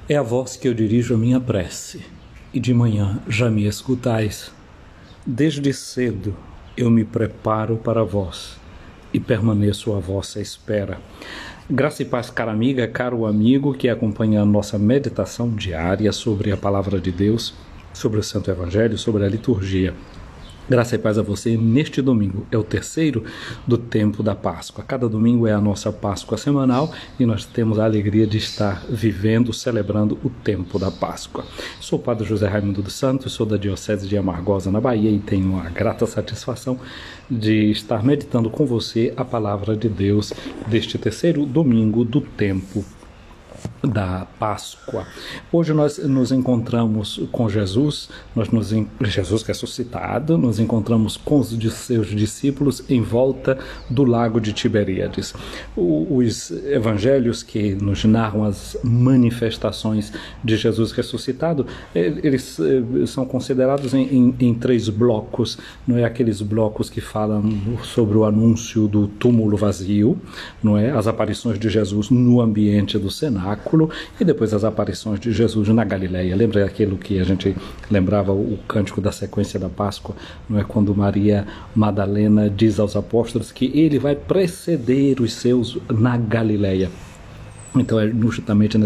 É a vós que eu dirijo a minha prece, e de manhã já me escutais. Desde cedo eu me preparo para vós, e permaneço à vossa espera. Graça e paz, cara amiga, caro amigo que acompanha a nossa meditação diária sobre a Palavra de Deus, sobre o Santo Evangelho, sobre a liturgia. Graça e paz a você neste domingo, é o terceiro do tempo da Páscoa. Cada domingo é a nossa Páscoa semanal e nós temos a alegria de estar vivendo, celebrando o tempo da Páscoa. Sou o Padre José Raimundo dos Santos, sou da Diocese de Amargosa, na Bahia, e tenho a grata satisfação de estar meditando com você a Palavra de Deus deste terceiro domingo do tempo da Páscoa. Hoje nós nos encontramos com Jesus, Jesus ressuscitado, nos encontramos com os seus discípulos em volta do lago de Tiberíades. Os evangelhos que nos narram as manifestações de Jesus ressuscitado, eles são considerados em três blocos. Não é aqueles blocos que falam sobre o anúncio do túmulo vazio, não é? As aparições de Jesus no ambiente do cenáculo, e depois as aparições de Jesus na Galileia. Lembra aquilo que a gente lembrava, o cântico da sequência da Páscoa, não é? Quando Maria Madalena diz aos apóstolos que ele vai preceder os seus na Galileia. Então é justamente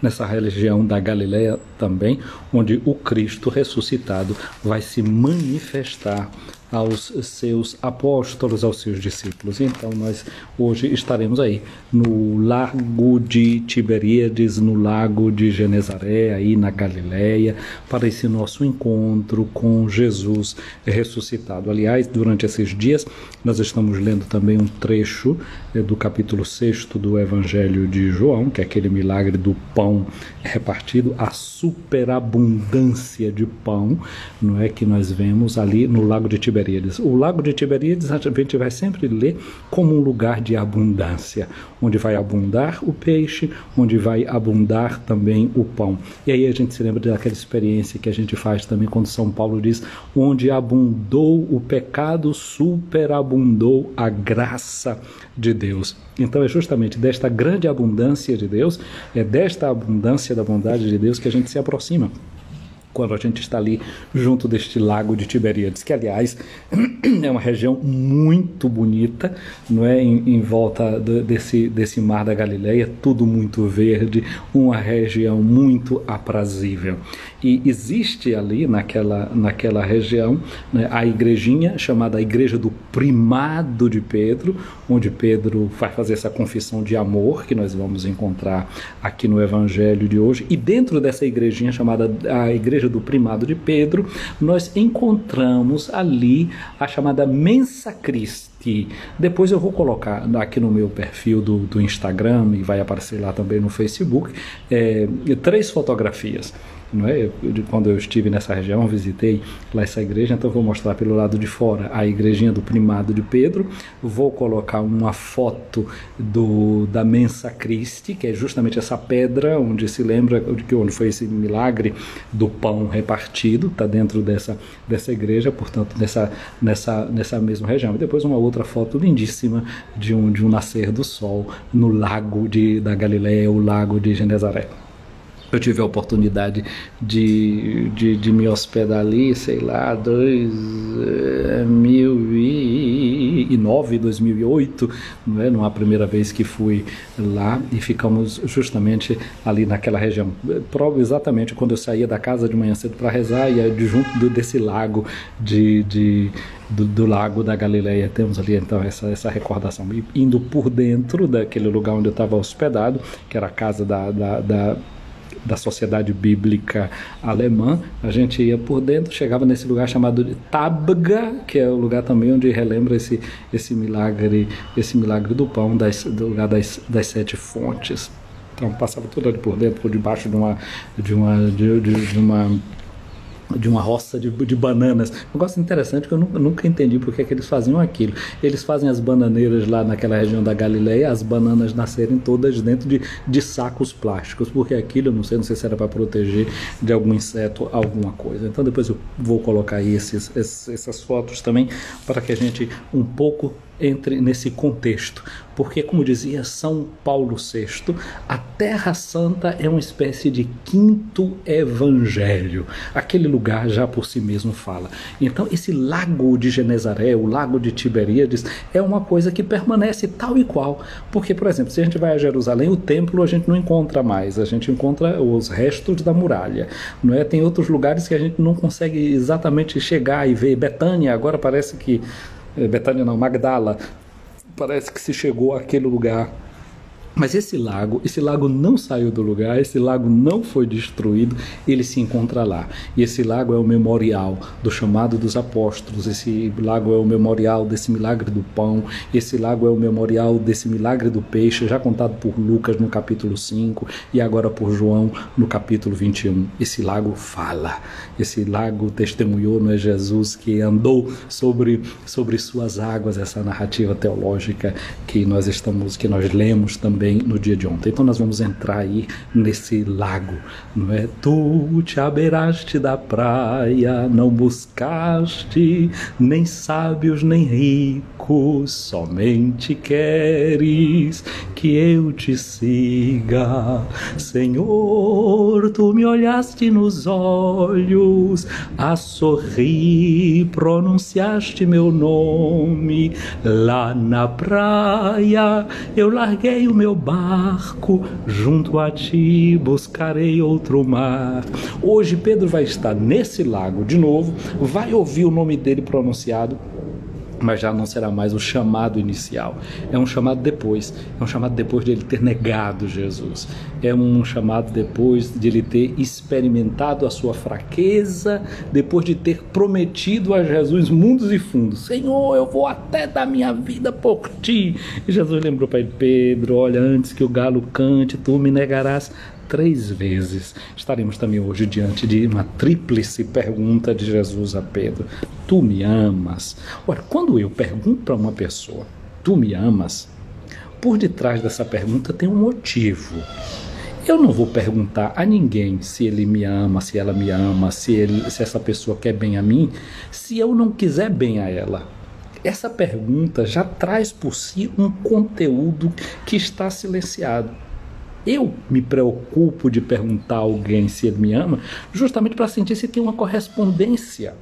nessa região da Galileia também, onde o Cristo ressuscitado vai se manifestar aos seus apóstolos, aos seus discípulos. Então nós hoje estaremos aí no lago de Tiberíades, no lago de Genezaré, aí na Galileia, para esse nosso encontro com Jesus ressuscitado. Aliás, durante esses dias nós estamos lendo também um trecho do capítulo 6º do Evangelho de João, que é aquele milagre do pão repartido, a superabundância de pão, não é, que nós vemos ali no lago de Tiberíades. O lago de Tiberíades a gente vai sempre ler como um lugar de abundância, onde vai abundar o peixe, onde vai abundar também o pão. E aí a gente se lembra daquela experiência que a gente faz também quando São Paulo diz: onde abundou o pecado, superabundou a graça de Deus. Então é justamente desta grande abundância de Deus, é desta abundância da bondade de Deus que a gente se aproxima quando a gente está ali junto deste lago de Tiberíades, que aliás é uma região muito bonita, não é? Em volta desse mar da Galileia, tudo muito verde, uma região muito aprazível. E existe ali naquela região, né, a igrejinha chamada Igreja do Primado de Pedro, onde Pedro vai fazer essa confissão de amor que nós vamos encontrar aqui no Evangelho de hoje. E dentro dessa igrejinha chamada a Igreja do Primado de Pedro, nós encontramos ali a chamada Mensa Christi. Depois eu vou colocar aqui no meu perfil do Instagram, e vai aparecer lá também no Facebook, 3 fotografias. Não é? Quando eu estive nessa região, visitei lá essa igreja, então vou mostrar pelo lado de fora a igrejinha do Primado de Pedro, vou colocar uma foto da Mensa Christi, que é justamente essa pedra onde se lembra onde foi esse milagre do pão repartido, está dentro dessa igreja, portanto nessa mesma região. E depois uma outra foto lindíssima de um nascer do sol no lago da Galileia, o lago de Genezaré. Eu tive a oportunidade de me hospedar ali, sei lá, 2009, 2008, não é? Numa primeira vez que fui lá, e ficamos justamente ali naquela região. Exatamente quando eu saía da casa de manhã cedo para rezar, e junto desse lago do lago da Galileia, temos ali então essa recordação. E indo por dentro daquele lugar onde eu estava hospedado, que era a casa da Sociedade Bíblica Alemã, a gente ia por dentro, chegava nesse lugar chamado de Tabga, que é o lugar também onde relembra esse milagre do pão, do lugar das 7 fontes. Então passava tudo ali por dentro, por debaixo de uma roça de bananas. Um negócio interessante que eu nunca entendi porque é que eles faziam aquilo. Eles fazem as bananeiras lá naquela região da Galileia, as bananas nascerem todas dentro de sacos plásticos, porque aquilo, eu não sei se era para proteger de algum inseto, alguma coisa. Então depois eu vou colocar aí essas fotos também, para que a gente um pouco entre nesse contexto, porque, como dizia São Paulo VI, a Terra Santa é uma espécie de quinto evangelho. Aquele lugar já por si mesmo fala. Então, esse lago de Genezaré, o lago de Tiberíades, é uma coisa que permanece tal e qual. Porque, por exemplo, se a gente vai a Jerusalém, o templo a gente não encontra mais, a gente encontra os restos da muralha, não é? Tem outros lugares que a gente não consegue exatamente chegar e ver. Betânia, agora parece que... Betânia não, Magdala, parece que se chegou àquele lugar. Mas esse lago não saiu do lugar, esse lago não foi destruído, ele se encontra lá. E esse lago é o memorial do chamado dos apóstolos, esse lago é o memorial desse milagre do pão, esse lago é o memorial desse milagre do peixe, já contado por Lucas no capítulo 5 e agora por João no capítulo 21. Esse lago fala, esse lago testemunhou, não é Jesus que andou sobre suas águas, essa narrativa teológica que nós lemos também no dia de ontem. Então nós vamos entrar aí nesse lago, não é? Tu te abeiraste da praia, não buscaste nem sábios nem ricos, somente queres que eu te siga. Senhor, tu me olhaste nos olhos, a sorrir pronunciaste meu nome. Lá na praia eu larguei o meu barco, junto a ti buscarei outro mar. Hoje Pedro vai estar nesse lago de novo, vai ouvir o nome dele pronunciado, mas já não será mais o chamado inicial. É um chamado depois de ele ter negado Jesus. É um chamado depois de ele ter experimentado a sua fraqueza, depois de ter prometido a Jesus mundos e fundos. Senhor, eu vou até dar minha vida por ti. E Jesus lembrou para ele: Pedro, olha, antes que o galo cante, tu me negarás 3 vezes. Estaremos também hoje diante de uma tríplice pergunta de Jesus a Pedro: tu me amas? Ora, quando eu pergunto para uma pessoa, tu me amas? Por detrás dessa pergunta tem um motivo. Eu não vou perguntar a ninguém se ele me ama, se ela me ama, se essa pessoa quer bem a mim, se eu não quiser bem a ela. Essa pergunta já traz por si um conteúdo que está silenciado. Eu me preocupo de perguntar a alguém se ele me ama, justamente para sentir se tem uma correspondência,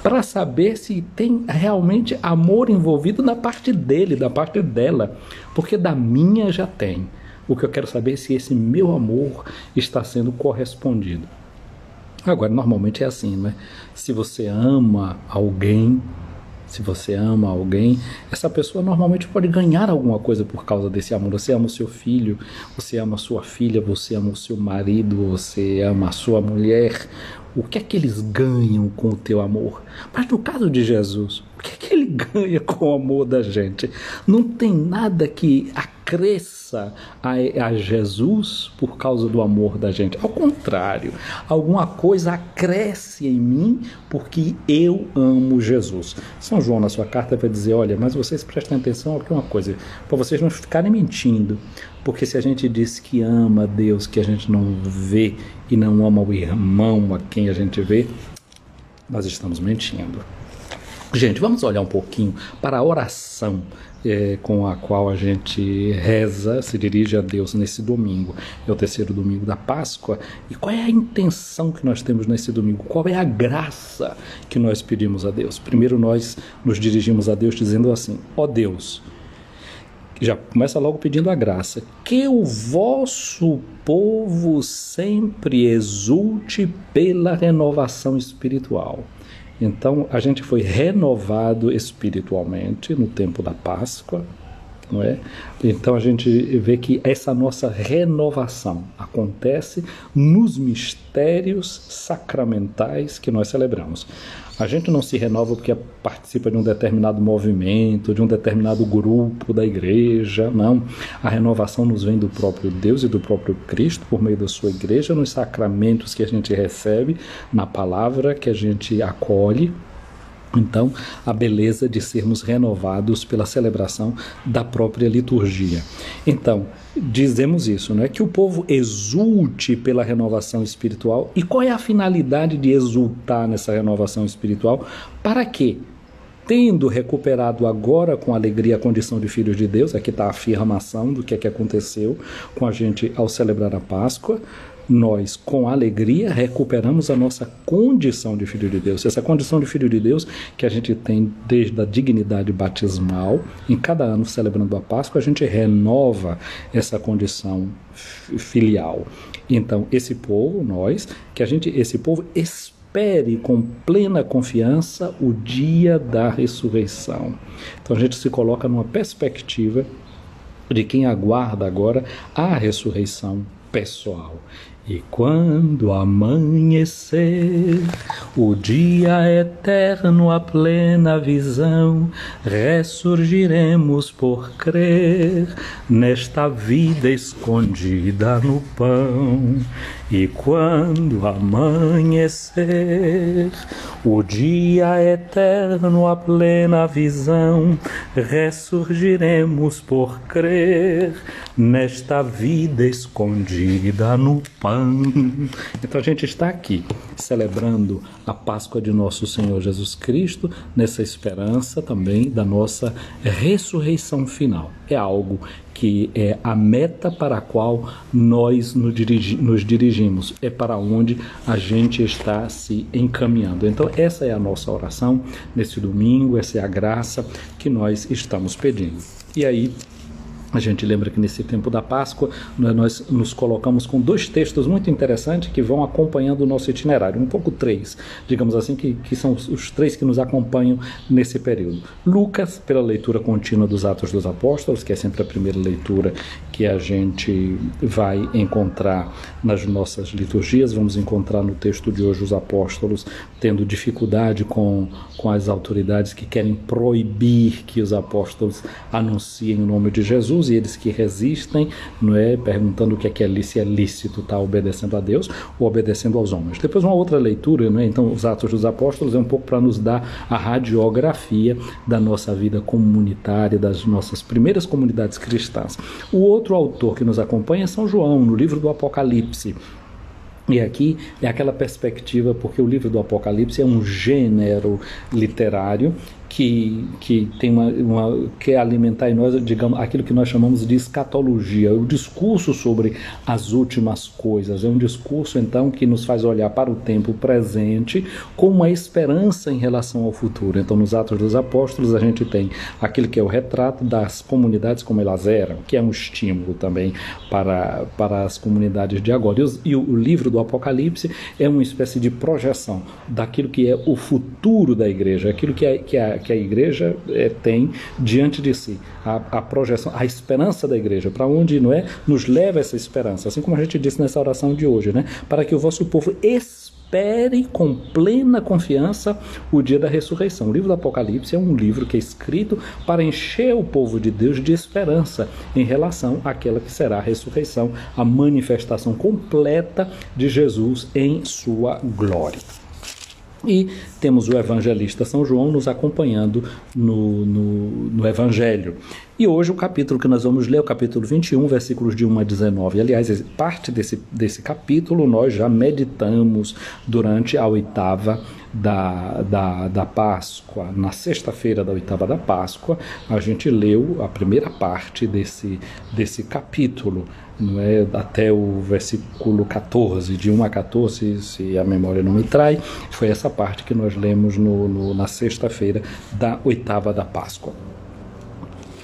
para saber se tem realmente amor envolvido da parte dele, da parte dela, porque da minha já tem. O que eu quero saber é se esse meu amor está sendo correspondido. Agora, normalmente é assim, né? Se você ama alguém, essa pessoa normalmente pode ganhar alguma coisa por causa desse amor. Você ama o seu filho, você ama a sua filha, você ama o seu marido, você ama a sua mulher. O que é que eles ganham com o teu amor? Mas no caso de Jesus, o que é que ele ganha com o amor da gente? Não tem nada que acresça a Jesus por causa do amor da gente. Ao contrário, alguma coisa acresce em mim porque eu amo Jesus. São João, na sua carta, vai dizer: olha, mas vocês prestem atenção aqui uma coisa, para vocês não ficarem mentindo. Porque se a gente diz que ama a Deus, que a gente não vê, e não ama o irmão a quem a gente vê, nós estamos mentindo. Gente, vamos olhar um pouquinho para a oração com a qual a gente reza, se dirige a Deus nesse domingo. É o 3º domingo da Páscoa. E qual é a intenção que nós temos nesse domingo? Qual é a graça que nós pedimos a Deus? Primeiro nós nos dirigimos a Deus dizendo assim: ó Deus, já começa logo pedindo a graça, que o vosso povo sempre exulte pela renovação espiritual. Então, a gente foi renovado espiritualmente no tempo da Páscoa, não é? Então, a gente vê que essa nossa renovação acontece nos mistérios sacramentais que nós celebramos. A gente não se renova porque participa de um determinado movimento, de um determinado grupo da igreja, não. A renovação nos vem do próprio Deus e do próprio Cristo, por meio da sua igreja, nos sacramentos que a gente recebe, na palavra que a gente acolhe. Então, a beleza de sermos renovados pela celebração da própria liturgia. Então, dizemos isso, né? Que o povo exulte pela renovação espiritual. E qual é a finalidade de exultar nessa renovação espiritual? Para quê? tendo recuperado agora com alegria a condição de filhos de Deus, aqui está a afirmação do que é que aconteceu com a gente ao celebrar a Páscoa, nós, com alegria, recuperamos a nossa condição de filho de Deus. Essa condição de filho de Deus que a gente tem desde a dignidade batismal, em cada ano celebrando a Páscoa, a gente renova essa condição filial. Então, esse povo, nós, esse povo espere com plena confiança o dia da ressurreição. Então a gente se coloca numa perspectiva de quem aguarda agora a ressurreição pessoal. E quando amanhecer, o dia eterno, a plena visão, ressurgiremos por crer nesta vida escondida no pão. E quando amanhecer, o dia eterno, a plena visão, ressurgiremos por crer nesta vida escondida no pão. Então a gente está aqui celebrando a Páscoa de nosso Senhor Jesus Cristo, nessa esperança também da nossa ressurreição final. É algo que é a meta para a qual nós nos dirigimos, é para onde a gente está se encaminhando. Então essa é a nossa oração nesse domingo, essa é a graça que nós estamos pedindo. E aí, a gente lembra que nesse tempo da Páscoa nós nos colocamos com dois textos muito interessantes que vão acompanhando o nosso itinerário, um pouco três, digamos assim, que são os três que nos acompanham nesse período. Lucas, pela leitura contínua dos Atos dos Apóstolos, que é sempre a primeira leitura que a gente vai encontrar nas nossas liturgias. Vamos encontrar no texto de hoje os apóstolos tendo dificuldade com as autoridades que querem proibir que os apóstolos anunciem o nome de Jesus, e eles que resistem, não é, perguntando o que é se é lícito estar obedecendo a Deus ou obedecendo aos homens. Depois uma outra leitura, não é? Então os Atos dos Apóstolos é um pouco para nos dar a radiografia da nossa vida comunitária, das nossas primeiras comunidades cristãs. O outro autor que nos acompanha é São João, no livro do Apocalipse. E aqui é aquela perspectiva, porque o livro do Apocalipse é um gênero literário que tem quer alimentar em nós, digamos, aquilo que nós chamamos de escatologia, o discurso sobre as últimas coisas. É um discurso, então, que nos faz olhar para o tempo presente com uma esperança em relação ao futuro. Então, nos Atos dos Apóstolos, a gente tem aquele que é o retrato das comunidades como elas eram, que é um estímulo também para as comunidades de agora. E o livro do Apocalipse é uma espécie de projeção daquilo que é o futuro da igreja, aquilo que a igreja tem diante de si, a projeção, a esperança da igreja, para onde, não é, nos leva essa esperança, assim como a gente disse nessa oração de hoje, né? Para que o vosso povo espere com plena confiança o dia da ressurreição. O livro do Apocalipse é um livro que é escrito para encher o povo de Deus de esperança em relação àquela que será a ressurreição, a manifestação completa de Jesus em sua glória. E temos o evangelista São João nos acompanhando no Evangelho. E hoje o capítulo que nós vamos ler é o capítulo 21, versículos de 1 a 19. Aliás, parte desse capítulo nós já meditamos durante a oitava da Páscoa. Na sexta-feira da oitava da Páscoa, a gente leu a primeira parte desse capítulo, não é, até o versículo 14, de 1 a 14, se a memória não me trai. Foi essa parte que nós lemos na sexta-feira da oitava da Páscoa.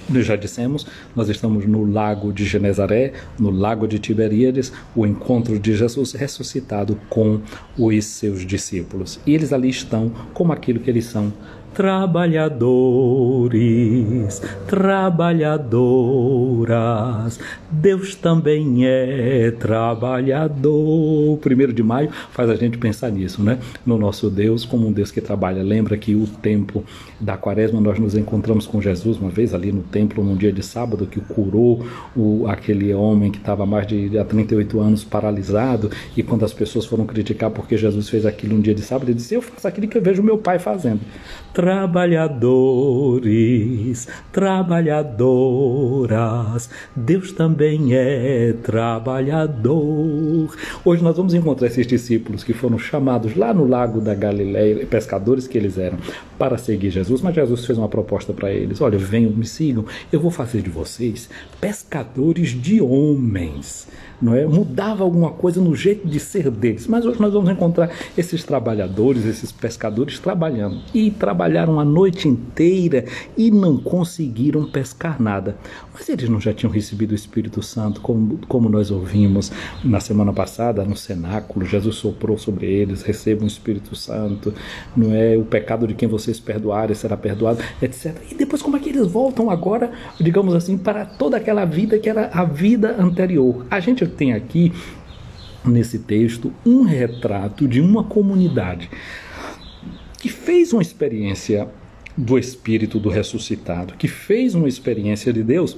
Nós já dissemos, nós estamos no lago de Genezaré, no lago de Tiberíades, o encontro de Jesus ressuscitado com os seus discípulos. E eles ali estão como aquilo que eles são: trabalhadores, trabalhadoras. Deus também é trabalhador. 1º de maio faz a gente pensar nisso, né? No nosso Deus como um Deus que trabalha. Lembra que o tempo da Quaresma nós nos encontramos com Jesus uma vez ali no templo, num dia de sábado, que curou aquele homem que estava há mais de 38 anos paralisado, e quando as pessoas foram criticar porque Jesus fez aquilo um dia de sábado, ele disse: eu faço aquilo que eu vejo meu pai fazendo. trabalhadores, trabalhadoras, Deus também é trabalhador. Hoje nós vamos encontrar esses discípulos que foram chamados lá no lago da Galileia, pescadores que eles eram, para seguir Jesus, mas Jesus fez uma proposta para eles: olha, venham, me sigam, eu vou fazer de vocês pescadores de homens. Não é? Mudava alguma coisa no jeito de ser deles, mas hoje nós vamos encontrar esses trabalhadores, esses pescadores trabalhando, e trabalharam a noite inteira e não conseguiram pescar nada. Mas eles não já tinham recebido o Espírito Santo, como nós ouvimos na semana passada no cenáculo? Jesus soprou sobre eles: recebam o Espírito Santo, não é? O pecado de quem vocês perdoarem será perdoado, etc. E depois, como é que eles voltam agora, digamos assim, para toda aquela vida que era a vida anterior? A gente tem aqui nesse texto um retrato de uma comunidade que fez uma experiência do Espírito do ressuscitado, que fez uma experiência de Deus,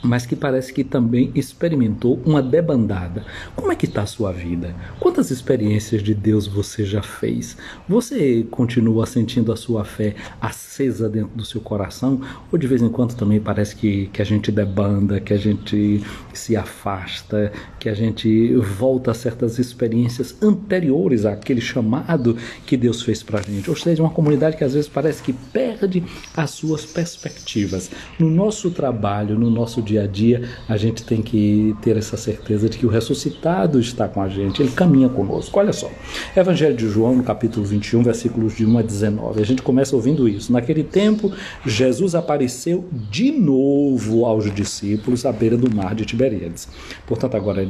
mas que parece que também experimentou uma debandada. Como é que está a sua vida? Quantas experiências de Deus você já fez? Você continua sentindo a sua fé acesa dentro do seu coração? Ou de vez em quando também parece que a gente debanda, que a gente se afasta, que a gente volta a certas experiências anteriores àquele chamado que Deus fez para a gente? Ou seja, uma comunidade que às vezes parece que perde as suas perspectivas. No nosso trabalho, no nosso dia a dia, a gente tem que ter essa certeza de que o ressuscitado está com a gente, ele caminha conosco. Olha só, Evangelho de João, no capítulo 21, versículos de 1 a 19, a gente começa ouvindo isso: naquele tempo, Jesus apareceu de novo aos discípulos à beira do mar de Tiberíades. Portanto, agora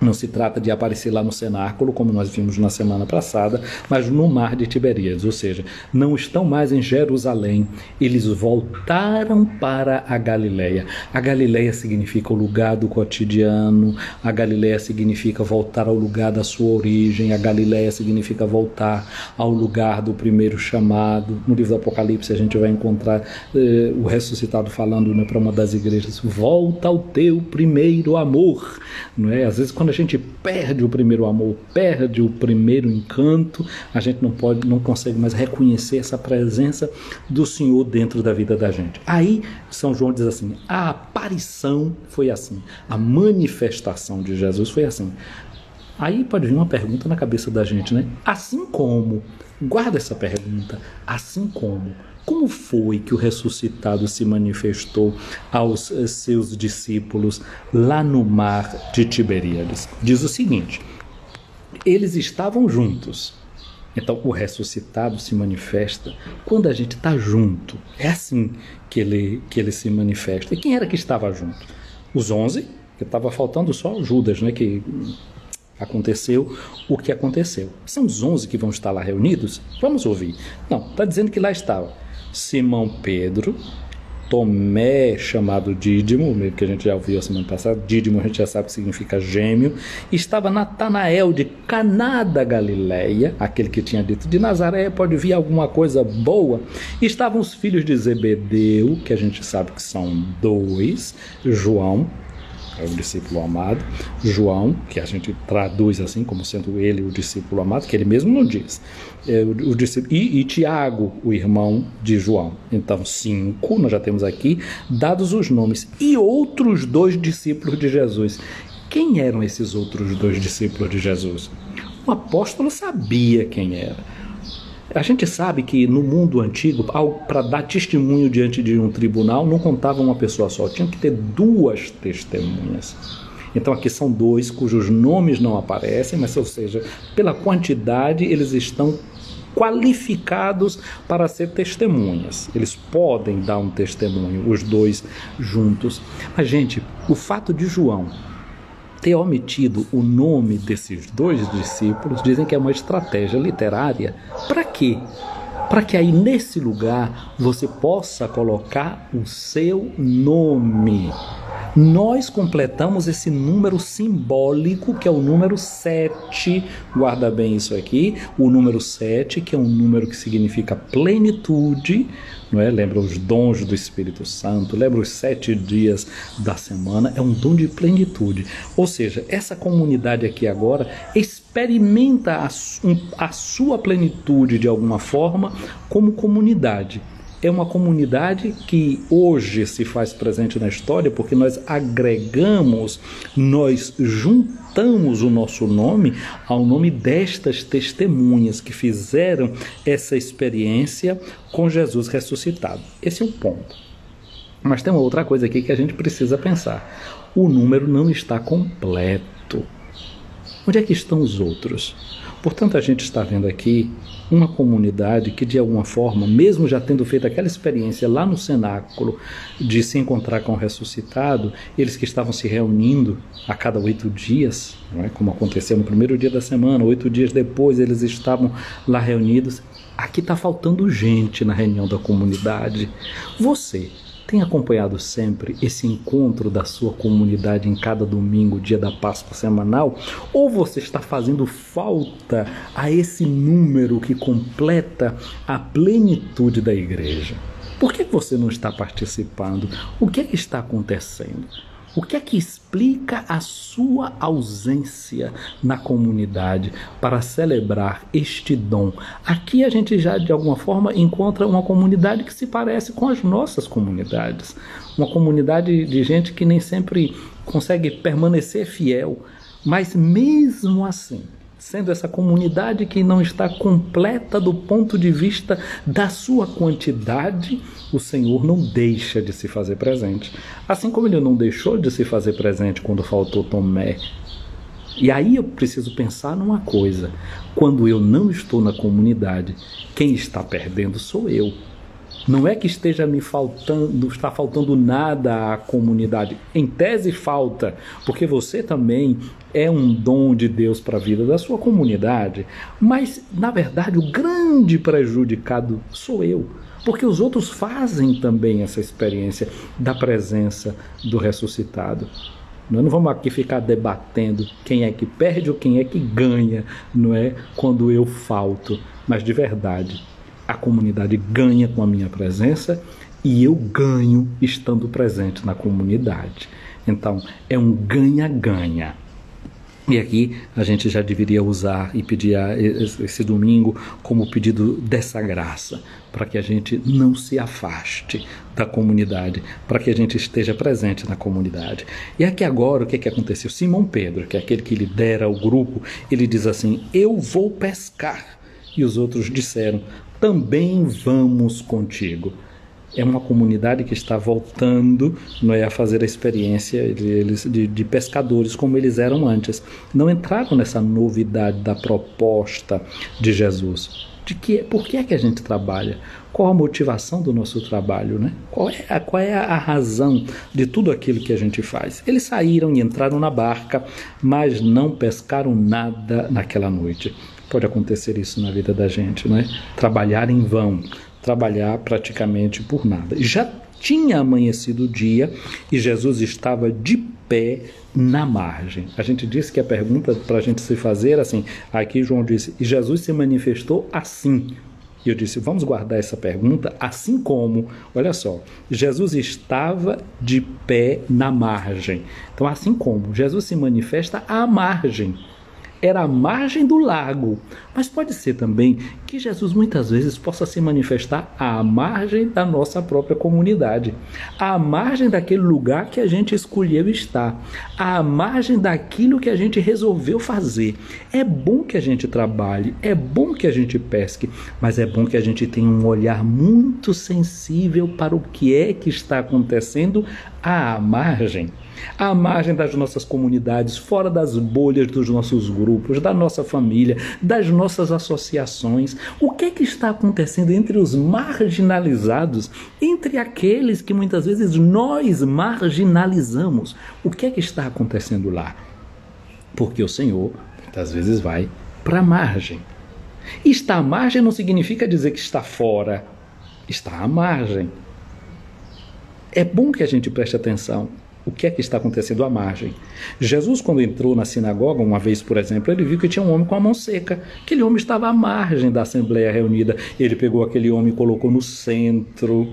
não se trata de aparecer lá no cenáculo, como nós vimos na semana passada, mas no mar de Tiberíades, ou seja, não estão mais em Jerusalém, eles voltaram para a Galileia. A Galileia significa o lugar do cotidiano, a Galileia significa voltar ao lugar da sua origem, a Galileia significa voltar ao lugar do primeiro chamado. No livro do Apocalipse a gente vai encontrar o ressuscitado falando, né, para uma das igrejas: volta ao teu primeiro amor. Não é? Às vezes, quando a gente perde o primeiro amor, perde o primeiro encanto, a gente não consegue mais reconhecer essa presença do Senhor dentro da vida da gente. Aí São João diz assim: a aparição foi assim, a manifestação de Jesus foi assim. Aí pode vir uma pergunta na cabeça da gente, né? Assim como, guarda essa pergunta, assim como foi que o ressuscitado se manifestou aos seus discípulos lá no mar de Tiberíades? Diz o seguinte: eles estavam juntos. Então, o ressuscitado se manifesta quando a gente está junto. É assim que ele se manifesta. E quem era que estava junto? Os 11, que estava faltando só Judas, né? Que aconteceu o que aconteceu. São os 11 que vão estar lá reunidos? Vamos ouvir. Não, está dizendo que lá estava Simão Pedro, Tomé, chamado Dídimo, meio que a gente já ouviu a semana passada. Dídimo a gente já sabe que significa gêmeo. Estava Natanael de Caná da Galileia, aquele que tinha dito: de Nazaré pode vir alguma coisa boa. Estavam os filhos de Zebedeu, que a gente sabe que são 2, João, é o discípulo amado, João, que a gente traduz assim como sendo ele o discípulo amado, que ele mesmo não diz, o discípulo, e Tiago, o irmão de João. Então 5, nós já temos aqui dados os nomes, e outros 2 discípulos de Jesus. Quem eram esses outros 2 discípulos de Jesus? O apóstolo sabia quem era. A gente sabe que no mundo antigo, para dar testemunho diante de um tribunal, não contava uma pessoa só, tinha que ter 2 testemunhas. Então aqui são 2 cujos nomes não aparecem, mas, ou seja, pela quantidade eles estão qualificados para ser testemunhas. Eles podem dar um testemunho, os 2 juntos. Mas, gente, o fato de João ter omitido o nome desses 2 discípulos, dizem que é uma estratégia literária. Para quê? Para que aí nesse lugar você possa colocar o seu nome. Nós completamos esse número simbólico, que é o número 7. Guarda bem isso aqui. O número 7, que é um número que significa plenitude, não é? Lembra os dons do Espírito Santo, lembra os 7 dias da semana, é um dom de plenitude. Ou seja, essa comunidade aqui agora experimenta a sua plenitude de alguma forma como comunidade. É uma comunidade que hoje se faz presente na história porque nós agregamos, nós juntamos o nosso nome ao nome destas testemunhas que fizeram essa experiência com Jesus ressuscitado. Esse é o ponto. Mas tem uma outra coisa aqui que a gente precisa pensar. O número não está completo. Onde é que estão os outros? Portanto, a gente está vendo aqui uma comunidade que, de alguma forma, mesmo já tendo feito aquela experiência lá no cenáculo de se encontrar com o ressuscitado, eles que estavam se reunindo a cada 8 dias, não é? Como aconteceu no primeiro dia da semana, 8 dias depois eles estavam lá reunidos. Aqui está faltando gente na reunião da comunidade. Você tem acompanhado sempre esse encontro da sua comunidade em cada domingo, dia da Páscoa semanal? Ou você está fazendo falta a esse número que completa a plenitude da igreja? Por que você não está participando? O que é que está acontecendo? O que é que explica a sua ausência na comunidade para celebrar este dom? Aqui a gente já, de alguma forma, encontra uma comunidade que se parece com as nossas comunidades. Uma comunidade de gente que nem sempre consegue permanecer fiel, mas mesmo assim, sendo essa comunidade que não está completa do ponto de vista da sua quantidade, o Senhor não deixa de se fazer presente. Assim como Ele não deixou de se fazer presente quando faltou Tomé. E aí eu preciso pensar numa coisa. Quando eu não estou na comunidade, quem está perdendo sou eu. Não é que esteja está faltando nada à comunidade. Em tese falta, porque você também é um dom de Deus para a vida da sua comunidade. Mas, na verdade, o grande prejudicado sou eu. Porque os outros fazem também essa experiência da presença do ressuscitado. Nós não vamos aqui ficar debatendo quem é que perde ou quem é que ganha, não é? Quando eu falto. Mas, de verdade, a comunidade ganha com a minha presença e eu ganho estando presente na comunidade. Então, é um ganha-ganha. E aqui a gente já deveria usar e pedir esse domingo como pedido dessa graça, para que a gente não se afaste da comunidade, para que a gente esteja presente na comunidade. E aqui agora, o que aconteceu? Simão Pedro, que é aquele que lidera o grupo, ele diz assim: eu vou pescar. E os outros disseram: também vamos contigo. É uma comunidade que está voltando, não é, a fazer a experiência de pescadores como eles eram antes. Não entraram nessa novidade da proposta de Jesus. Por que é que a gente trabalha? Qual a motivação do nosso trabalho, né? Qual é a razão de tudo aquilo que a gente faz? Eles saíram e entraram na barca, mas não pescaram nada naquela noite. Pode acontecer isso na vida da gente, não é? Trabalhar em vão, trabalhar praticamente por nada. Já tinha amanhecido o dia e Jesus estava de pé na margem. A gente disse que a pergunta para a gente se fazer assim, aqui João disse, e Jesus se manifestou assim. E eu disse, vamos guardar essa pergunta, assim como, olha só, Jesus estava de pé na margem. Então, assim como Jesus se manifesta à margem. Era a margem do lago, mas pode ser também que Jesus muitas vezes possa se manifestar à margem da nossa própria comunidade, à margem daquele lugar que a gente escolheu estar, à margem daquilo que a gente resolveu fazer. É bom que a gente trabalhe, é bom que a gente pesque, mas é bom que a gente tenha um olhar muito sensível para o que é que está acontecendo à margem das nossas comunidades, fora das bolhas dos nossos grupos, da nossa família, das nossas associações. O que é que está acontecendo entre os marginalizados, entre aqueles que muitas vezes nós marginalizamos? O que é que está acontecendo lá? Porque o Senhor muitas vezes vai para a margem. Estar à margem não significa dizer que está fora, está à margem. É bom que a gente preste atenção. O que é que está acontecendo à margem? Jesus, quando entrou na sinagoga, uma vez, por exemplo, ele viu que tinha um homem com a mão seca. Aquele homem estava à margem da assembleia reunida. Ele pegou aquele homem e colocou no centro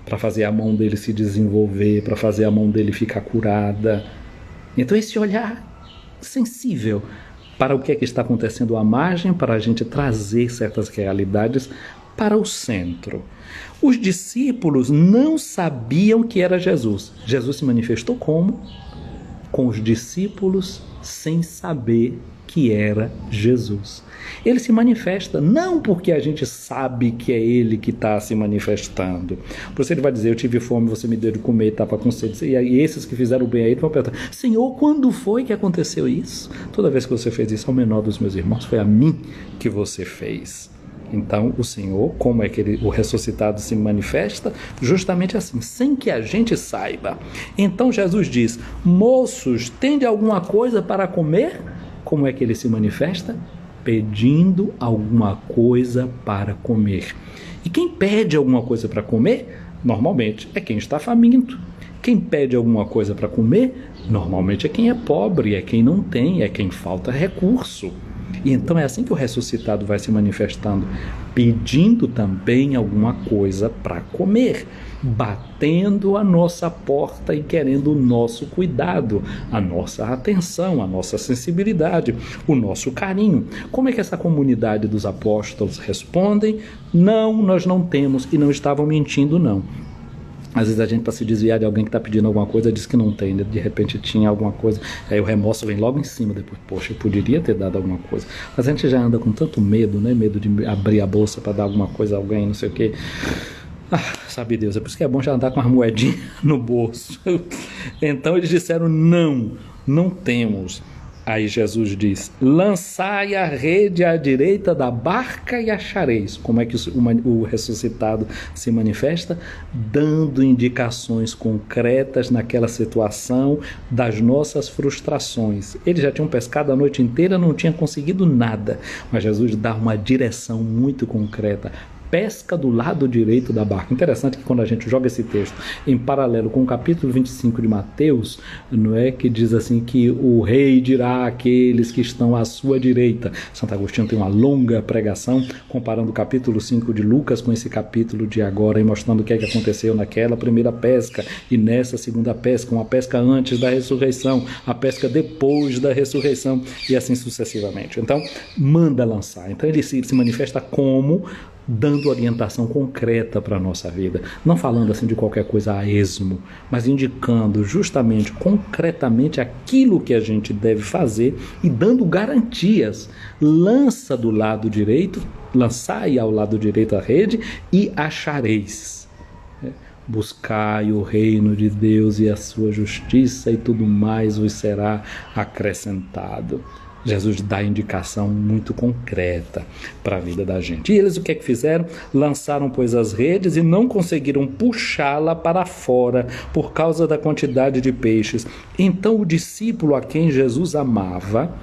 para fazer a mão dele se desenvolver, para fazer a mão dele ficar curada. Então esse olhar sensível para o que é que está acontecendo à margem, para a gente trazer certas realidades para o centro. Os discípulos não sabiam que era Jesus. Jesus se manifestou como? Com os discípulos sem saber que era Jesus. Ele se manifesta não porque a gente sabe que é ele que está se manifestando. Por isso ele vai dizer, eu tive fome, você me deu de comer, estava com sede. E esses que fizeram bem aí vão perguntar, Senhor, quando foi que aconteceu isso? Toda vez que você fez isso ao menor dos meus irmãos, foi a mim que você fez. Então, o Senhor, como é que o ressuscitado se manifesta? Justamente assim, sem que a gente saiba. Então, Jesus diz, moços, tende alguma coisa para comer? Como é que ele se manifesta? Pedindo alguma coisa para comer. E quem pede alguma coisa para comer, normalmente, é quem está faminto. Quem pede alguma coisa para comer, normalmente é quem é pobre, é quem não tem, é quem falta recurso. E então é assim que o ressuscitado vai se manifestando, pedindo também alguma coisa para comer, batendo a nossa porta e querendo o nosso cuidado, a nossa atenção, a nossa sensibilidade, o nosso carinho. Como é que essa comunidade dos apóstolos respondem? Não, nós não temos, e não estavam mentindo, não. Às vezes a gente, para se desviar de alguém que está pedindo alguma coisa, diz que não tem, de repente tinha alguma coisa, aí o remorso vem logo em cima, depois, poxa, eu poderia ter dado alguma coisa. Mas a gente já anda com tanto medo, né? Medo de abrir a bolsa para dar alguma coisa a alguém, não sei o quê. Sabe Deus, é por isso que é bom já andar com as moedinhas no bolso. Então eles disseram, não temos. Aí Jesus diz, lançai a rede à direita da barca e achareis. Como é que o ressuscitado se manifesta? Dando indicações concretas naquela situação das nossas frustrações. Eles já tinham pescado a noite inteira, não tinham conseguido nada. Mas Jesus dá uma direção muito concreta. Pesca do lado direito da barca. Interessante que quando a gente joga esse texto em paralelo com o capítulo 25 de Mateus, não é, que diz assim que o rei dirá àqueles que estão à sua direita. Santo Agostinho tem uma longa pregação comparando o capítulo 5 de Lucas com esse capítulo de agora e mostrando o que é que aconteceu naquela primeira pesca e nessa segunda pesca, uma pesca antes da ressurreição, a pesca depois da ressurreição e assim sucessivamente. Então, manda lançar. Então ele se manifesta como dando orientação concreta para a nossa vida, não falando assim de qualquer coisa a esmo, mas indicando justamente, concretamente aquilo que a gente deve fazer e dando garantias. Lança do lado direito, lançai ao lado direito a rede e achareis. Buscai o reino de Deus e a sua justiça e tudo mais vos será acrescentado. Jesus dá indicação muito concreta para a vida da gente. E eles o que é que fizeram? Lançaram, pois, as redes e não conseguiram puxá-la para fora por causa da quantidade de peixes. Então o discípulo a quem Jesus amava,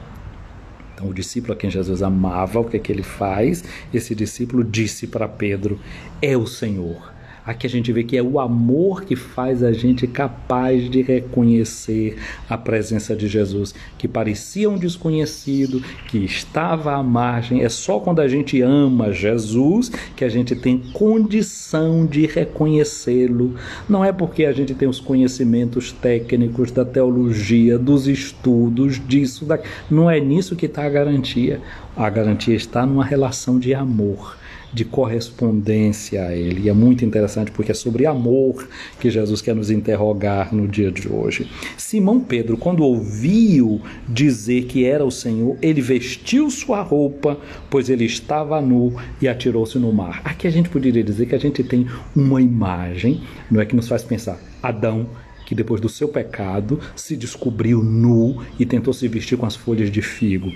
o que é que ele faz? Esse discípulo disse para Pedro, é o Senhor. Aqui a gente vê que é o amor que faz a gente capaz de reconhecer a presença de Jesus, que parecia um desconhecido, que estava à margem. É só quando a gente ama Jesus que a gente tem condição de reconhecê-lo. Não é porque a gente tem os conhecimentos técnicos da teologia, dos estudos, disso, não é nisso que está a garantia. A garantia está numa relação de amor, de correspondência a ele. E é muito interessante porque é sobre amor que Jesus quer nos interrogar no dia de hoje. Simão Pedro, quando ouviu dizer que era o Senhor, ele vestiu sua roupa, pois ele estava nu, e atirou-se no mar. Aqui a gente poderia dizer que a gente tem uma imagem, não é, que nos faz pensar, Adão, que depois do seu pecado se descobriu nu e tentou se vestir com as folhas de figo.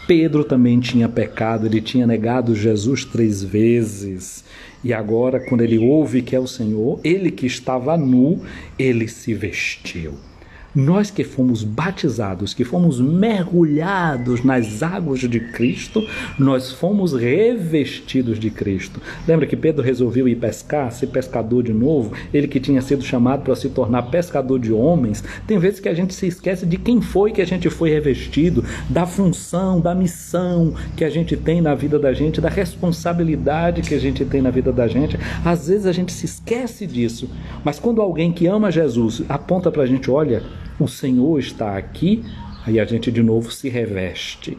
Pedro também tinha pecado, ele tinha negado Jesus 3 vezes. E agora, quando ele ouve que é o Senhor, ele que estava nu, ele se vestiu. Nós que fomos batizados, que fomos mergulhados nas águas de Cristo, nós fomos revestidos de Cristo. Lembra que Pedro resolveu ir pescar, ser pescador de novo? Ele que tinha sido chamado para se tornar pescador de homens. Tem vezes que a gente se esquece de quem foi que a gente foi revestido, da função, da missão que a gente tem na vida da gente, da responsabilidade que a gente tem na vida da gente. Às vezes a gente se esquece disso, mas quando alguém que ama Jesus aponta para a gente, olha, o Senhor está aqui, aí a gente de novo se reveste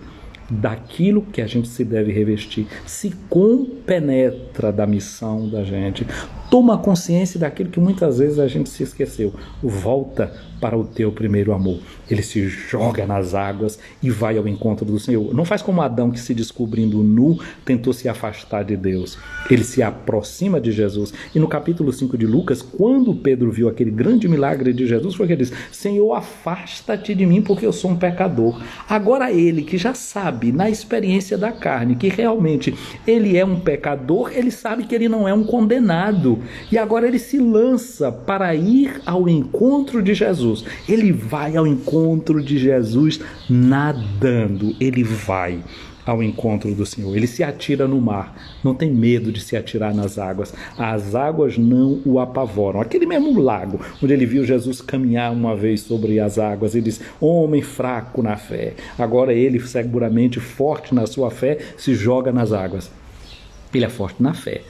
daquilo que a gente se deve revestir, se compenetra da missão da gente, toma consciência daquilo que muitas vezes a gente se esqueceu, volta para o teu primeiro amor. Ele se joga nas águas e vai ao encontro do Senhor. Não faz como Adão, que se descobrindo nu, tentou se afastar de Deus. Ele se aproxima de Jesus. E no capítulo 5 de Lucas, quando Pedro viu aquele grande milagre de Jesus, foi que ele disse, Senhor, afasta-te de mim, porque eu sou um pecador. Agora ele, que já sabe, na experiência da carne, que realmente ele é um pecador, ele sabe que ele não é um condenado. E agora ele se lança para ir ao encontro de Jesus. Ele vai ao encontro de Jesus nadando. Ele vai ao encontro do Senhor. Ele se atira no mar. Não tem medo de se atirar nas águas. As águas não o apavoram. Aquele mesmo lago, onde ele viu Jesus caminhar uma vez sobre as águas, ele diz, homem fraco na fé. Agora ele, seguramente forte na sua fé, se joga nas águas. Ele é forte na fé.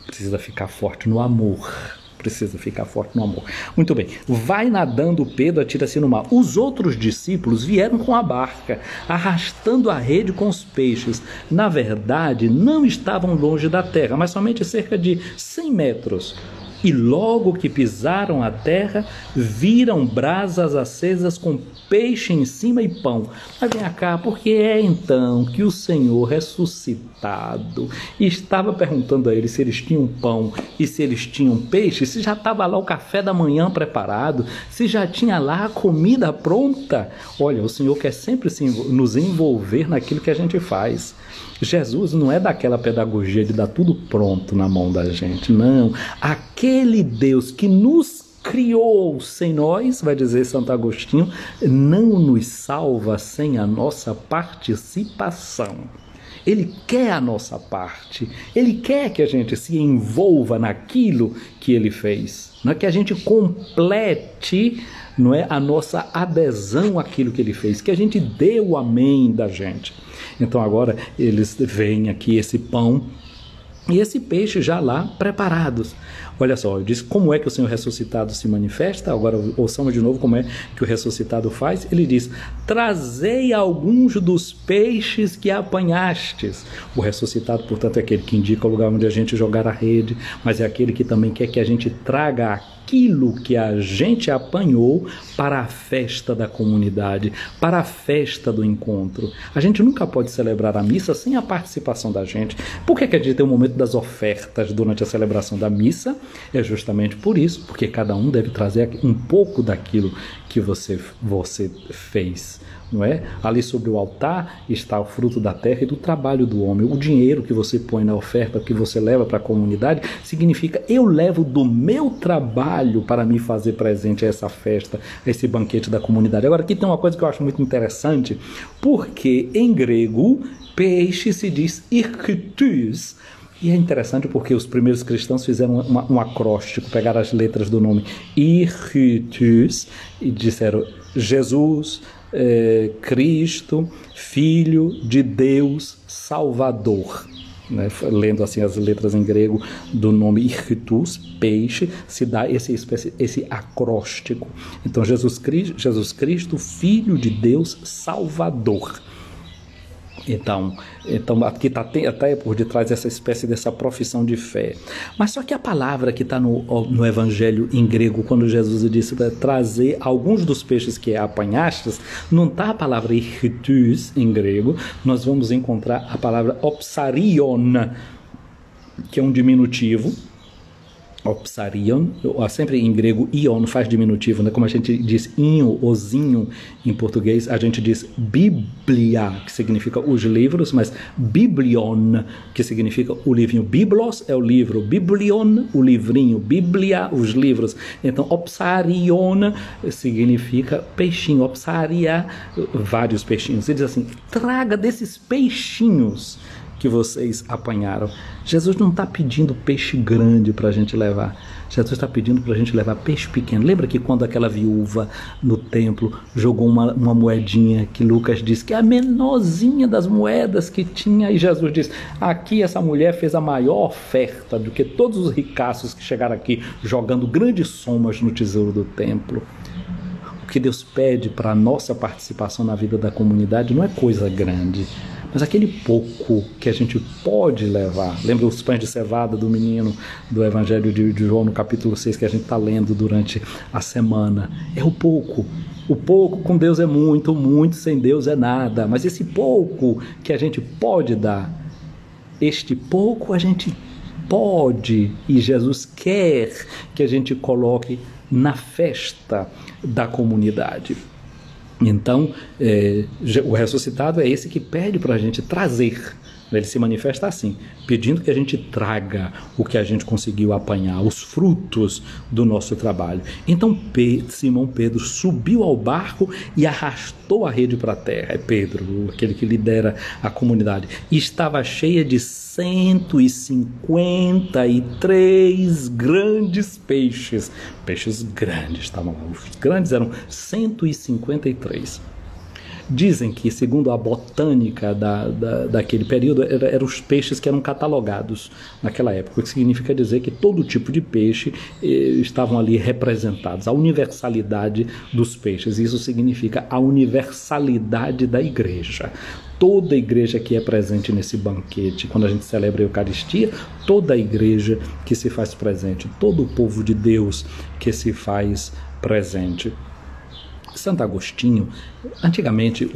Precisa ficar forte no amor. Precisa ficar forte no amor. Muito bem. Vai nadando Pedro, atira-se no mar. Os outros discípulos vieram com a barca, arrastando a rede com os peixes. Na verdade, não estavam longe da terra, mas somente cerca de 100 metros. E logo que pisaram a terra, viram brasas acesas com peixe em cima e pão. Mas vem cá, porque é então que o Senhor ressuscitado estava perguntando a eles se eles tinham pão e se eles tinham peixe, se já estava lá o café da manhã preparado, se já tinha lá a comida pronta. Olha, o Senhor quer sempre nos envolver naquilo que a gente faz. Jesus não é daquela pedagogia de dar tudo pronto na mão da gente, não. Aquele Deus que nos criou sem nós, vai dizer Santo Agostinho, não nos salva sem a nossa participação. Ele quer a nossa parte, ele quer que a gente se envolva naquilo que ele fez, não é que a gente complete, não é, a nossa adesão àquilo que ele fez, que a gente dê o amém da gente. Então agora eles veem aqui esse pão e esse peixe já lá preparados. Olha só, eu disse como é que o Senhor ressuscitado se manifesta. Agora ouçamos de novo como é que o ressuscitado faz. Ele diz, trazei alguns dos peixes que apanhastes. O ressuscitado, portanto, é aquele que indica o lugar onde a gente jogar a rede, mas é aquele que também quer que a gente traga aquilo que a gente apanhou para a festa da comunidade, para a festa do encontro. A gente nunca pode celebrar a missa sem a participação da gente. Por que a gente tem o momento das ofertas durante a celebração da missa? É justamente por isso, porque cada um deve trazer um pouco daquilo que você fez, não é? Ali sobre o altar está o fruto da terra e do trabalho do homem. O dinheiro que você põe na oferta, que você leva para a comunidade, significa eu levo do meu trabalho para me fazer presente a essa festa, a esse banquete da comunidade. Agora aqui tem uma coisa que eu acho muito interessante, porque em grego peixe se diz irkitus. E é interessante porque os primeiros cristãos fizeram um acróstico, pegaram as letras do nome Irritus e disseram Jesus, Cristo, Filho de Deus, Salvador. Né? Lendo assim as letras em grego do nome Irritus, peixe, se dá esse acróstico. Então Jesus Cristo, Filho de Deus, Salvador. Então aqui está até por detrás essa espécie dessa profissão de fé. Mas só que a palavra que está no Evangelho em grego, quando Jesus disse para trazer alguns dos peixes que apanhastes, não está a palavra irritus em grego, nós vamos encontrar a palavra opsarion, que é um diminutivo. opsarion, sempre em grego ion faz diminutivo, né? Como a gente diz inho, ozinho em português, a gente diz biblia, que significa os livros, mas biblion, que significa o livrinho. Biblos é o livro, biblion, o livrinho, biblia, os livros. Então, opsarion significa peixinho, opsaria, vários peixinhos. Ele diz assim, traga desses peixinhos que vocês apanharam. Jesus não está pedindo peixe grande para a gente levar. Jesus está pedindo para a gente levar peixe pequeno. Lembra que quando aquela viúva no templo jogou uma moedinha que Lucas diz que é a menorzinha das moedas que tinha, e Jesus diz, aqui essa mulher fez a maior oferta do que todos os ricaços que chegaram aqui jogando grandes somas no tesouro do templo. O que Deus pede para a nossa participação na vida da comunidade não é coisa grande, mas aquele pouco que a gente pode levar. Lembra os pães de cevada do menino do Evangelho de João no capítulo 6 que a gente está lendo durante a semana? É o pouco. O pouco com Deus é muito, muito sem Deus é nada. Mas esse pouco que a gente pode dar, este pouco a gente pode, e Jesus quer que a gente coloque na festa da comunidade. Então, o ressuscitado é esse que pede para a gente trazer. Ele se manifesta assim, pedindo que a gente traga o que a gente conseguiu apanhar, os frutos do nosso trabalho. Então Simão Pedro subiu ao barco e arrastou a rede para a terra. É Pedro, aquele que lidera a comunidade. E estava cheia de 153 grandes peixes. Peixes grandes estavam lá. Os grandes eram 153. Dizem que, segundo a botânica daquele período, eram os peixes que eram catalogados naquela época, o que significa dizer que todo tipo de peixe estavam ali representados, a universalidade dos peixes. Isso significa a universalidade da igreja. Toda a igreja que é presente nesse banquete, quando a gente celebra a Eucaristia, toda a igreja que se faz presente, todo o povo de Deus que se faz presente. Santo Agostinho, antigamente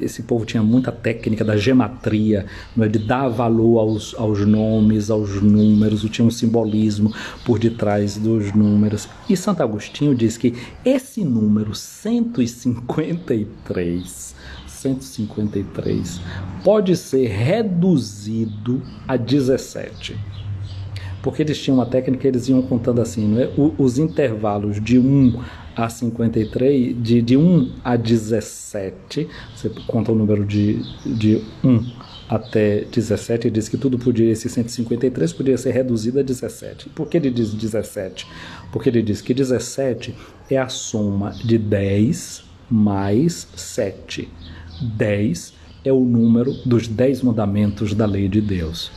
esse povo tinha muita técnica da gematria, de dar valor aos nomes, aos números, tinha um simbolismo por detrás dos números. E Santo Agostinho diz que esse número 153 pode ser reduzido a 17. Porque eles tinham uma técnica, eles iam contando assim, não é? Os intervalos de 1 a 53, de 1 a 17, você conta o número de 1 até 17, e diz que tudo podia, esse 153 poderia ser reduzido a 17. Por que ele diz 17? Porque ele diz que 17 é a soma de 10 mais 7. 10 é o número dos 10 mandamentos da lei de Deus.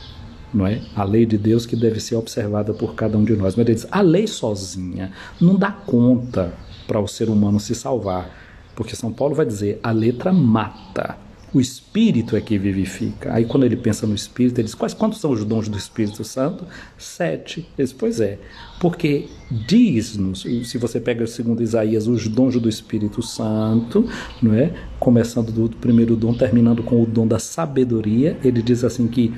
Não é? A lei de Deus que deve ser observada por cada um de nós. Mas ele diz, a lei sozinha não dá conta para o ser humano se salvar, porque São Paulo vai dizer, a letra mata, o Espírito é que vivifica. Aí quando ele pensa no Espírito, ele diz, quantos são os dons do Espírito Santo? 7. Ele diz, pois é, porque diz-nos, se você pega segundo Isaías, os dons do Espírito Santo, não é? Começando do primeiro dom, terminando com o dom da sabedoria, ele diz assim que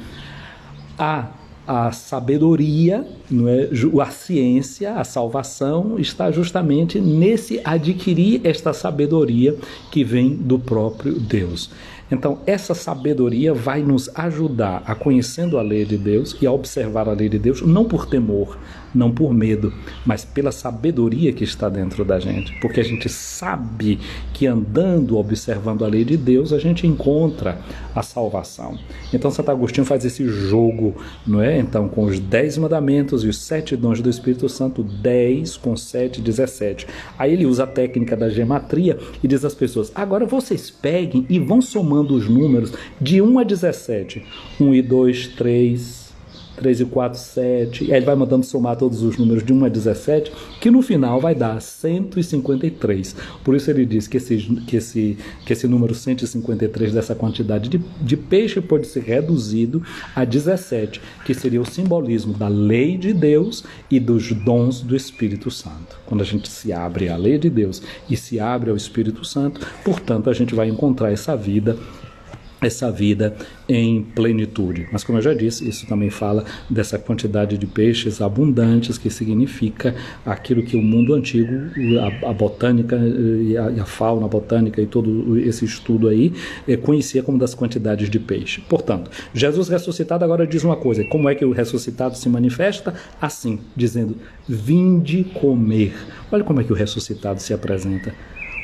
a sabedoria, não é? A ciência, a salvação está justamente nesse adquirir esta sabedoria que vem do próprio Deus. Então, essa sabedoria vai nos ajudar a, conhecendo a lei de Deus e a observar a lei de Deus, não por temor, não por medo, mas pela sabedoria que está dentro da gente, porque a gente sabe que andando, observando a lei de Deus, a gente encontra a salvação. Então, Santo Agostinho faz esse jogo, não é? Então, com os 10 mandamentos e os 7 dons do Espírito Santo, 10 com 7, 17. Aí ele usa a técnica da gematria e diz às pessoas, agora vocês peguem e vão somando os números de 1 a 17. 1 e 2, 3 e 4, 7. E aí ele vai mandando somar todos os números de 1 a 17, que no final vai dar 153. Por isso ele diz que esse número 153 dessa quantidade de peixe pode ser reduzido a 17, que seria o simbolismo da lei de Deus e dos dons do Espírito Santo. Quando a gente se abre à lei de Deus e se abre ao Espírito Santo, portanto, a gente vai encontrar essa vida essa vida em plenitude. Mas como eu já disse, isso também fala dessa quantidade de peixes abundantes, que significa aquilo que o mundo antigo, a botânica e a fauna botânica e todo esse estudo aí, conhecia como das quantidades de peixe. Portanto, Jesus ressuscitado agora diz uma coisa: como é que o ressuscitado se manifesta? Assim, dizendo: vinde comer. Olha como é que o ressuscitado se apresenta: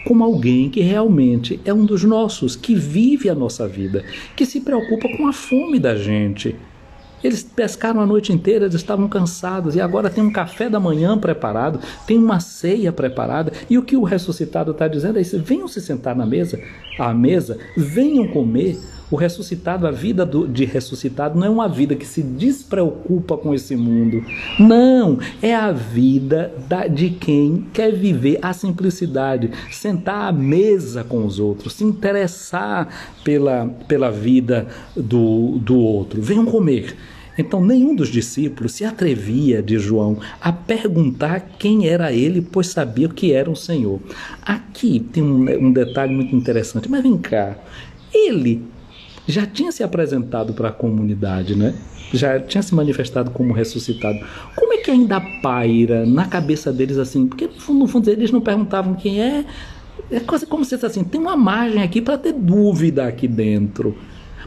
como alguém que realmente é um dos nossos, que vive a nossa vida, que se preocupa com a fome da gente. Eles pescaram a noite inteira, eles estavam cansados, e agora tem um café da manhã preparado, tem uma ceia preparada, e o que o ressuscitado está dizendo é isso: venham se sentar à mesa, venham comer. O ressuscitado, a vida de ressuscitado não é uma vida que se despreocupa com esse mundo. Não, é a vida de quem quer viver a simplicidade, sentar à mesa com os outros, se interessar pela vida do outro. Venham comer. Então nenhum dos discípulos se atrevia, de João, a perguntar quem era ele, pois sabia que era o Senhor. Aqui tem um detalhe muito interessante. Mas vem cá, ele já tinha se apresentado para a comunidade, né? Já tinha se manifestado como ressuscitado. Como é que ainda paira na cabeça deles assim? Porque no fundo eles não perguntavam quem é. É quase como se fosse assim: tem uma margem aqui para ter dúvida aqui dentro.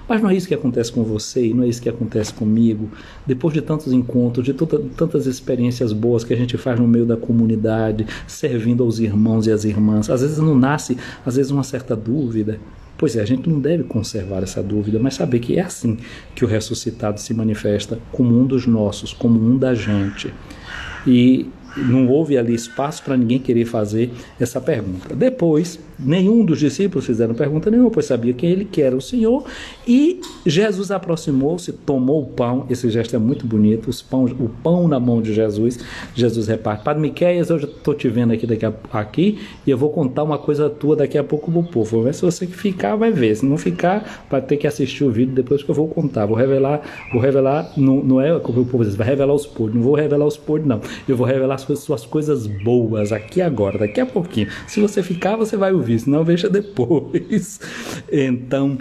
Mas não é isso que acontece com você e não é isso que acontece comigo. Depois de tantos encontros, de tantas experiências boas que a gente faz no meio da comunidade, servindo aos irmãos e às irmãs, às vezes não nasce, às vezes uma certa dúvida. Pois é, a gente não deve conservar essa dúvida, mas saber que é assim que o ressuscitado se manifesta, como um dos nossos, como um da gente. E não houve ali espaço para ninguém querer fazer essa pergunta. Depois, nenhum dos discípulos fizeram pergunta nenhuma, pois sabia que ele que era o Senhor. E Jesus aproximou-se, tomou o pão. Esse gesto é muito bonito, o pão na mão de Jesus. Jesus reparte: Padre Miquéias, eu já estou te vendo aqui e eu vou contar uma coisa tua daqui a pouco pro povo. Mas se você ficar, vai ver. Se não ficar, vai ter que assistir o vídeo depois que eu vou contar. Vou revelar, não é como o povo diz, vai revelar os podres. Não vou revelar os podres, não. Eu vou revelar suas coisas boas aqui agora, daqui a pouquinho. Se você ficar, você vai ouvir, senão veja depois. Então,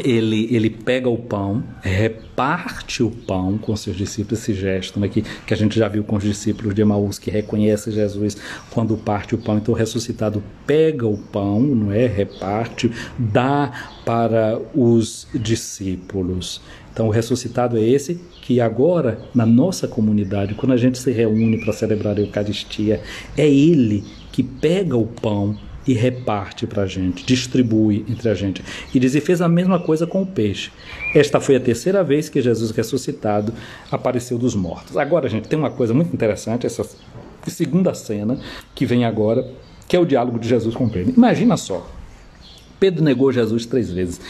ele pega o pão, reparte o pão com seus discípulos, esse gesto, né, que a gente já viu com os discípulos de Emaús, que reconhece Jesus quando parte o pão. Então o ressuscitado pega o pão, não é? Reparte, dá para os discípulos. Então o ressuscitado é esse que agora, na nossa comunidade, quando a gente se reúne para celebrar a Eucaristia, é ele que pega o pão e reparte para a gente, distribui entre a gente. E diz: e fez a mesma coisa com o peixe. Esta foi a terceira vez que Jesus ressuscitado apareceu dos mortos. Agora, gente, tem uma coisa muito interessante, essa segunda cena que vem agora, que é o diálogo de Jesus com Pedro. Imagina só, Pedro negou Jesus 3 vezes.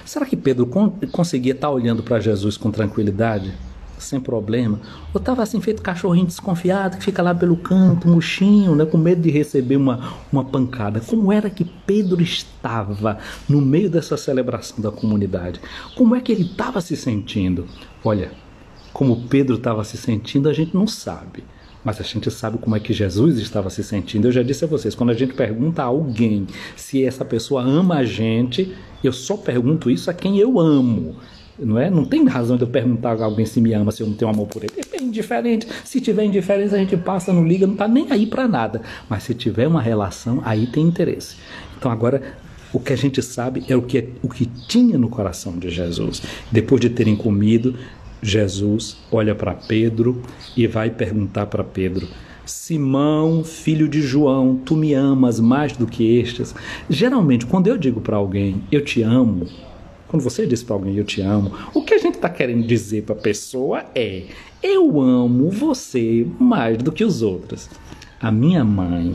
Será que Pedro conseguia estar olhando para Jesus com tranquilidade, sem problema? Ou estava assim, feito cachorrinho desconfiado, que fica lá pelo canto, murchinho, né, com medo de receber uma pancada? Como era que Pedro estava no meio dessa celebração da comunidade? Como é que ele estava se sentindo? Olha, como Pedro estava se sentindo, a gente não sabe. Mas a gente sabe como é que Jesus estava se sentindo. Eu já disse a vocês, quando a gente pergunta a alguém se essa pessoa ama a gente, eu só pergunto isso a quem eu amo. Não é? Não tem razão de eu perguntar a alguém se me ama, se eu não tenho amor por ele. É indiferente. Se tiver indiferença, a gente passa, não liga, não está nem aí para nada. Mas se tiver uma relação, aí tem interesse. Então agora, o que a gente sabe é o que tinha no coração de Jesus. Depois de terem comido, Jesus olha para Pedro e vai perguntar para Pedro: Simão, filho de João, tu me amas mais do que estes? Geralmente, quando eu digo para alguém, eu te amo, quando você diz para alguém, eu te amo, o que a gente está querendo dizer para a pessoa é: eu amo você mais do que os outros. A minha mãe,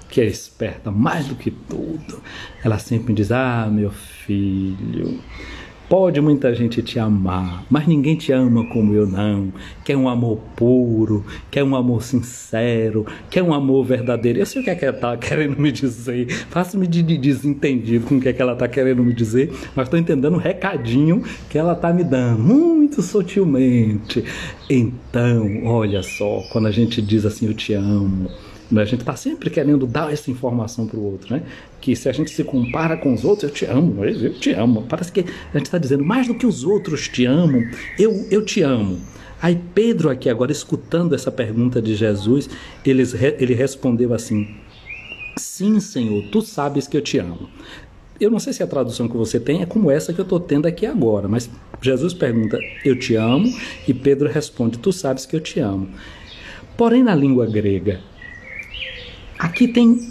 que é esperta mais do que tudo, ela sempre me diz: ah, meu filho, pode muita gente te amar, mas ninguém te ama como eu não. Quer um amor puro, quer um amor sincero, quer um amor verdadeiro. Eu sei o que é que ela está querendo me dizer. Faço-me de desentendido com o que é que ela está querendo me dizer, mas estou entendendo o recadinho que ela está me dando, muito sutilmente. Então, olha só, quando a gente diz assim, eu te amo, A gente está sempre querendo dar essa informação para o outro, né? Que se a gente se compara com os outros, eu te amo, eu te amo. Parece que a gente está dizendo, mais do que os outros te amam, eu te amo. Aí Pedro aqui agora, escutando essa pergunta de Jesus, ele respondeu assim: sim, Senhor, tu sabes que eu te amo. Eu não sei se a tradução que você tem é como essa que eu estou tendo aqui agora, mas Jesus pergunta, eu te amo, e Pedro responde, tu sabes que eu te amo. Porém, na língua grega, aqui tem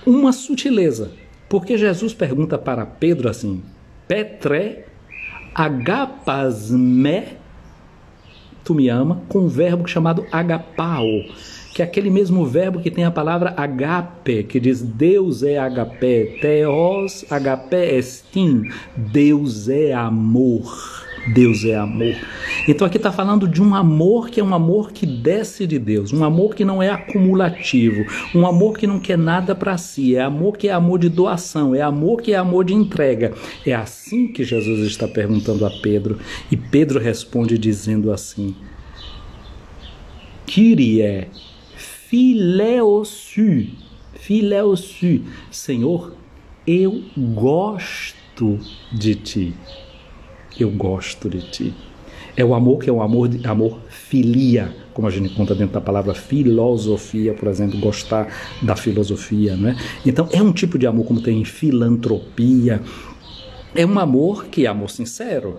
uma sutileza, porque Jesus pergunta para Pedro assim, Petré, agapasme, tu me ama, com um verbo chamado agapao, que é aquele mesmo verbo que tem a palavra agape, que diz Deus é agape, theos agape estin, Deus é amor. Deus é amor. Então aqui está falando de um amor que é um amor que desce de Deus, um amor que não é acumulativo, um amor que não quer nada para si, é amor que é amor de doação, é amor que é amor de entrega. É assim que Jesus está perguntando a Pedro, e Pedro responde dizendo assim, Kyrie, Fileosu, Senhor, eu gosto de ti. Eu gosto de ti. É o amor que é um amor filia, como a gente conta dentro da palavra filosofia, por exemplo, gostar da filosofia, não é? Então é um tipo de amor como tem filantropia. É um amor que é amor sincero,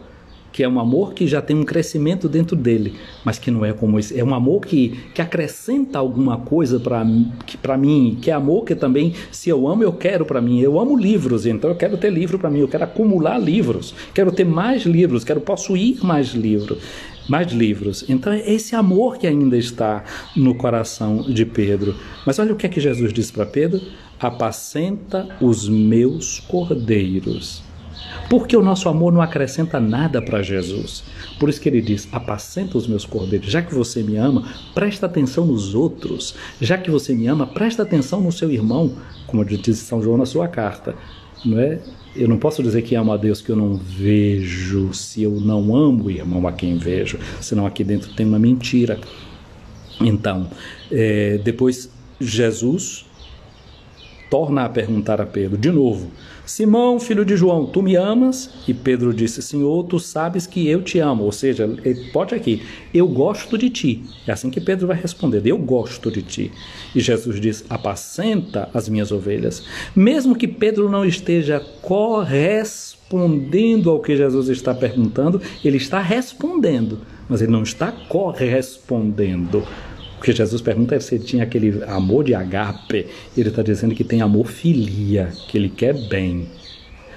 que é um amor que já tem um crescimento dentro dele, mas que não é como esse. É um amor que acrescenta alguma coisa para mim, que é amor que também, se eu amo, eu quero para mim. Eu amo livros, então eu quero ter livro para mim, eu quero acumular livros, quero ter mais livros, quero possuir mais livros. Então é esse amor que ainda está no coração de Pedro. Mas olha o que é que Jesus disse para Pedro, apacenta os meus cordeiros. Porque o nosso amor não acrescenta nada para Jesus. Por isso que ele diz, apacenta os meus cordeiros. Já que você me ama, presta atenção nos outros. Já que você me ama, presta atenção no seu irmão. Como diz São João na sua carta. Não é? Eu não posso dizer que amo a Deus que eu não vejo, se eu não amo o irmão a quem vejo. Senão aqui dentro tem uma mentira. Então, depois Jesus torna a perguntar a Pedro de novo, Simão, filho de João, tu me amas? E Pedro disse, Senhor, tu sabes que eu te amo. Ou seja, pode aqui, eu gosto de ti. É assim que Pedro vai responder, eu gosto de ti. E Jesus diz, apacenta as minhas ovelhas. Mesmo que Pedro não esteja correspondendo ao que Jesus está perguntando, ele está respondendo, mas ele não está correspondendo. Porque Jesus pergunta se ele tinha aquele amor de agape, ele está dizendo que tem amor filia, que ele quer bem.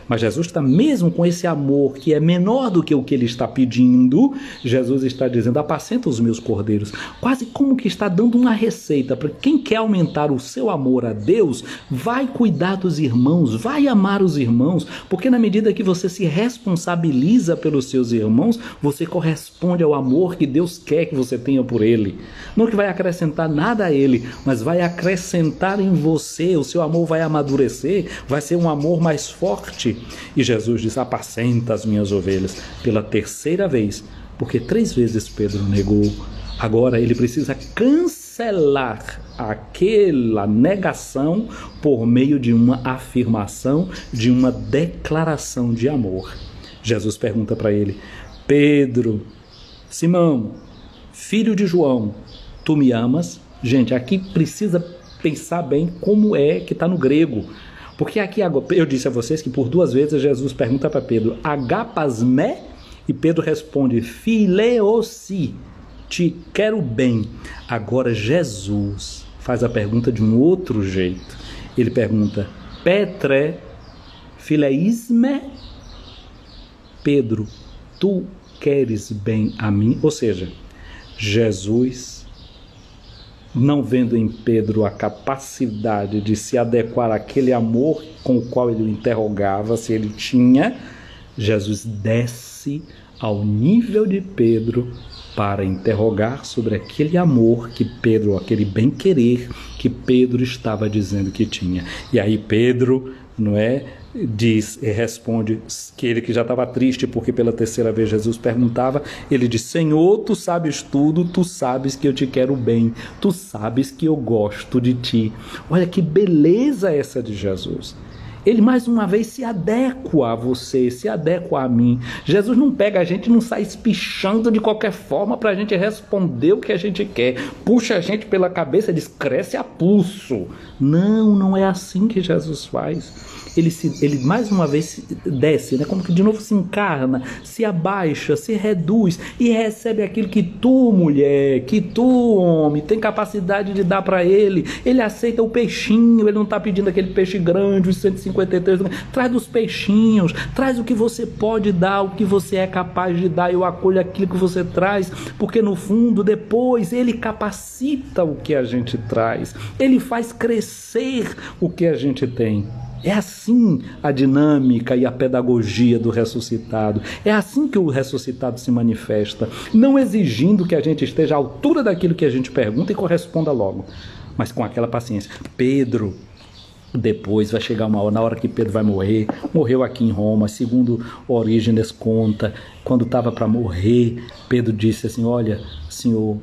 Mas Jesus está mesmo com esse amor que é menor do que o que ele está pedindo, Jesus está dizendo, apacenta os meus cordeiros. Quase como que está dando uma receita para quem quer aumentar o seu amor a Deus, vai cuidar dos irmãos, vai amar os irmãos, porque na medida que você se responsabiliza pelos seus irmãos, você corresponde ao amor que Deus quer que você tenha por ele. Não que vai acrescentar nada a ele, mas vai acrescentar em você, o seu amor vai amadurecer, vai ser um amor mais forte. E Jesus diz, apacenta as minhas ovelhas pela terceira vez, porque 3 vezes Pedro negou. Agora ele precisa cancelar aquela negação por meio de uma afirmação, de uma declaração de amor. Jesus pergunta para ele, Pedro, Simão, filho de João, tu me amas? Gente, aqui precisa pensar bem como é que está no grego. Porque aqui eu disse a vocês que por 2 vezes Jesus pergunta para Pedro, agapasme? E Pedro responde, fileosi, te quero bem. Agora Jesus faz a pergunta de um outro jeito. Ele pergunta, Petre, fileisme? Pedro, tu queres bem a mim? Ou seja, Jesus, não vendo em Pedro a capacidade de se adequar àquele amor com o qual ele o interrogava, se ele tinha, Jesus desce ao nível de Pedro para interrogar sobre aquele amor que Pedro, aquele bem-querer que Pedro estava dizendo que tinha. E aí Pedro, não é, diz e responde que ele que já estava triste porque pela terceira vez Jesus perguntava, ele diz: Senhor, tu sabes tudo, tu sabes que eu te quero bem, tu sabes que eu gosto de ti. Olha que beleza essa de Jesus. Ele mais uma vez se adequa a você, se adequa a mim. Jesus não pega a gente, não sai espichando de qualquer forma para a gente responder o que a gente quer. Puxa a gente pela cabeça e diz: cresce a pulso. Não, não é assim que Jesus faz. Ele mais uma vez desce, né? Como que de novo se encarna, se abaixa, se reduz e recebe aquilo que tu, mulher, que tu, homem, tem capacidade de dar para ele. Ele aceita o peixinho, ele não está pedindo aquele peixe grande, os 153, traz os peixinhos, traz o que você pode dar, o que você é capaz de dar, eu acolho aquilo que você traz, porque no fundo, depois, ele capacita o que a gente traz, ele faz crescer o que a gente tem. É assim a dinâmica e a pedagogia do ressuscitado. É assim que o ressuscitado se manifesta, não exigindo que a gente esteja à altura daquilo que a gente pergunta e corresponda logo, mas com aquela paciência. Pedro, depois vai chegar uma hora, na hora que Pedro vai morrer, morreu aqui em Roma, segundo Orígenes conta, quando estava para morrer, Pedro disse assim: olha, Senhor,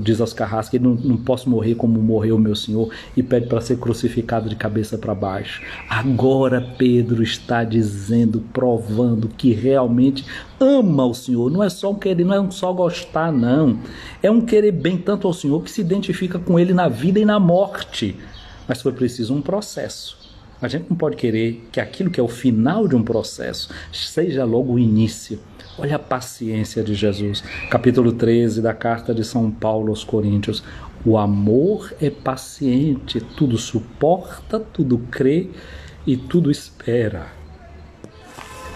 diz aos carrascos que não posso morrer como morreu o meu Senhor, e pede para ser crucificado de cabeça para baixo. Agora Pedro está dizendo, provando que realmente ama o Senhor. Não é só um querer, não é só gostar, não. É um querer bem tanto ao Senhor que se identifica com Ele na vida e na morte. Mas foi preciso um processo. A gente não pode querer que aquilo que é o final de um processo seja logo o início. Olha a paciência de Jesus. Capítulo 13 da carta de São Paulo aos Coríntios. O amor é paciente, tudo suporta, tudo crê e tudo espera.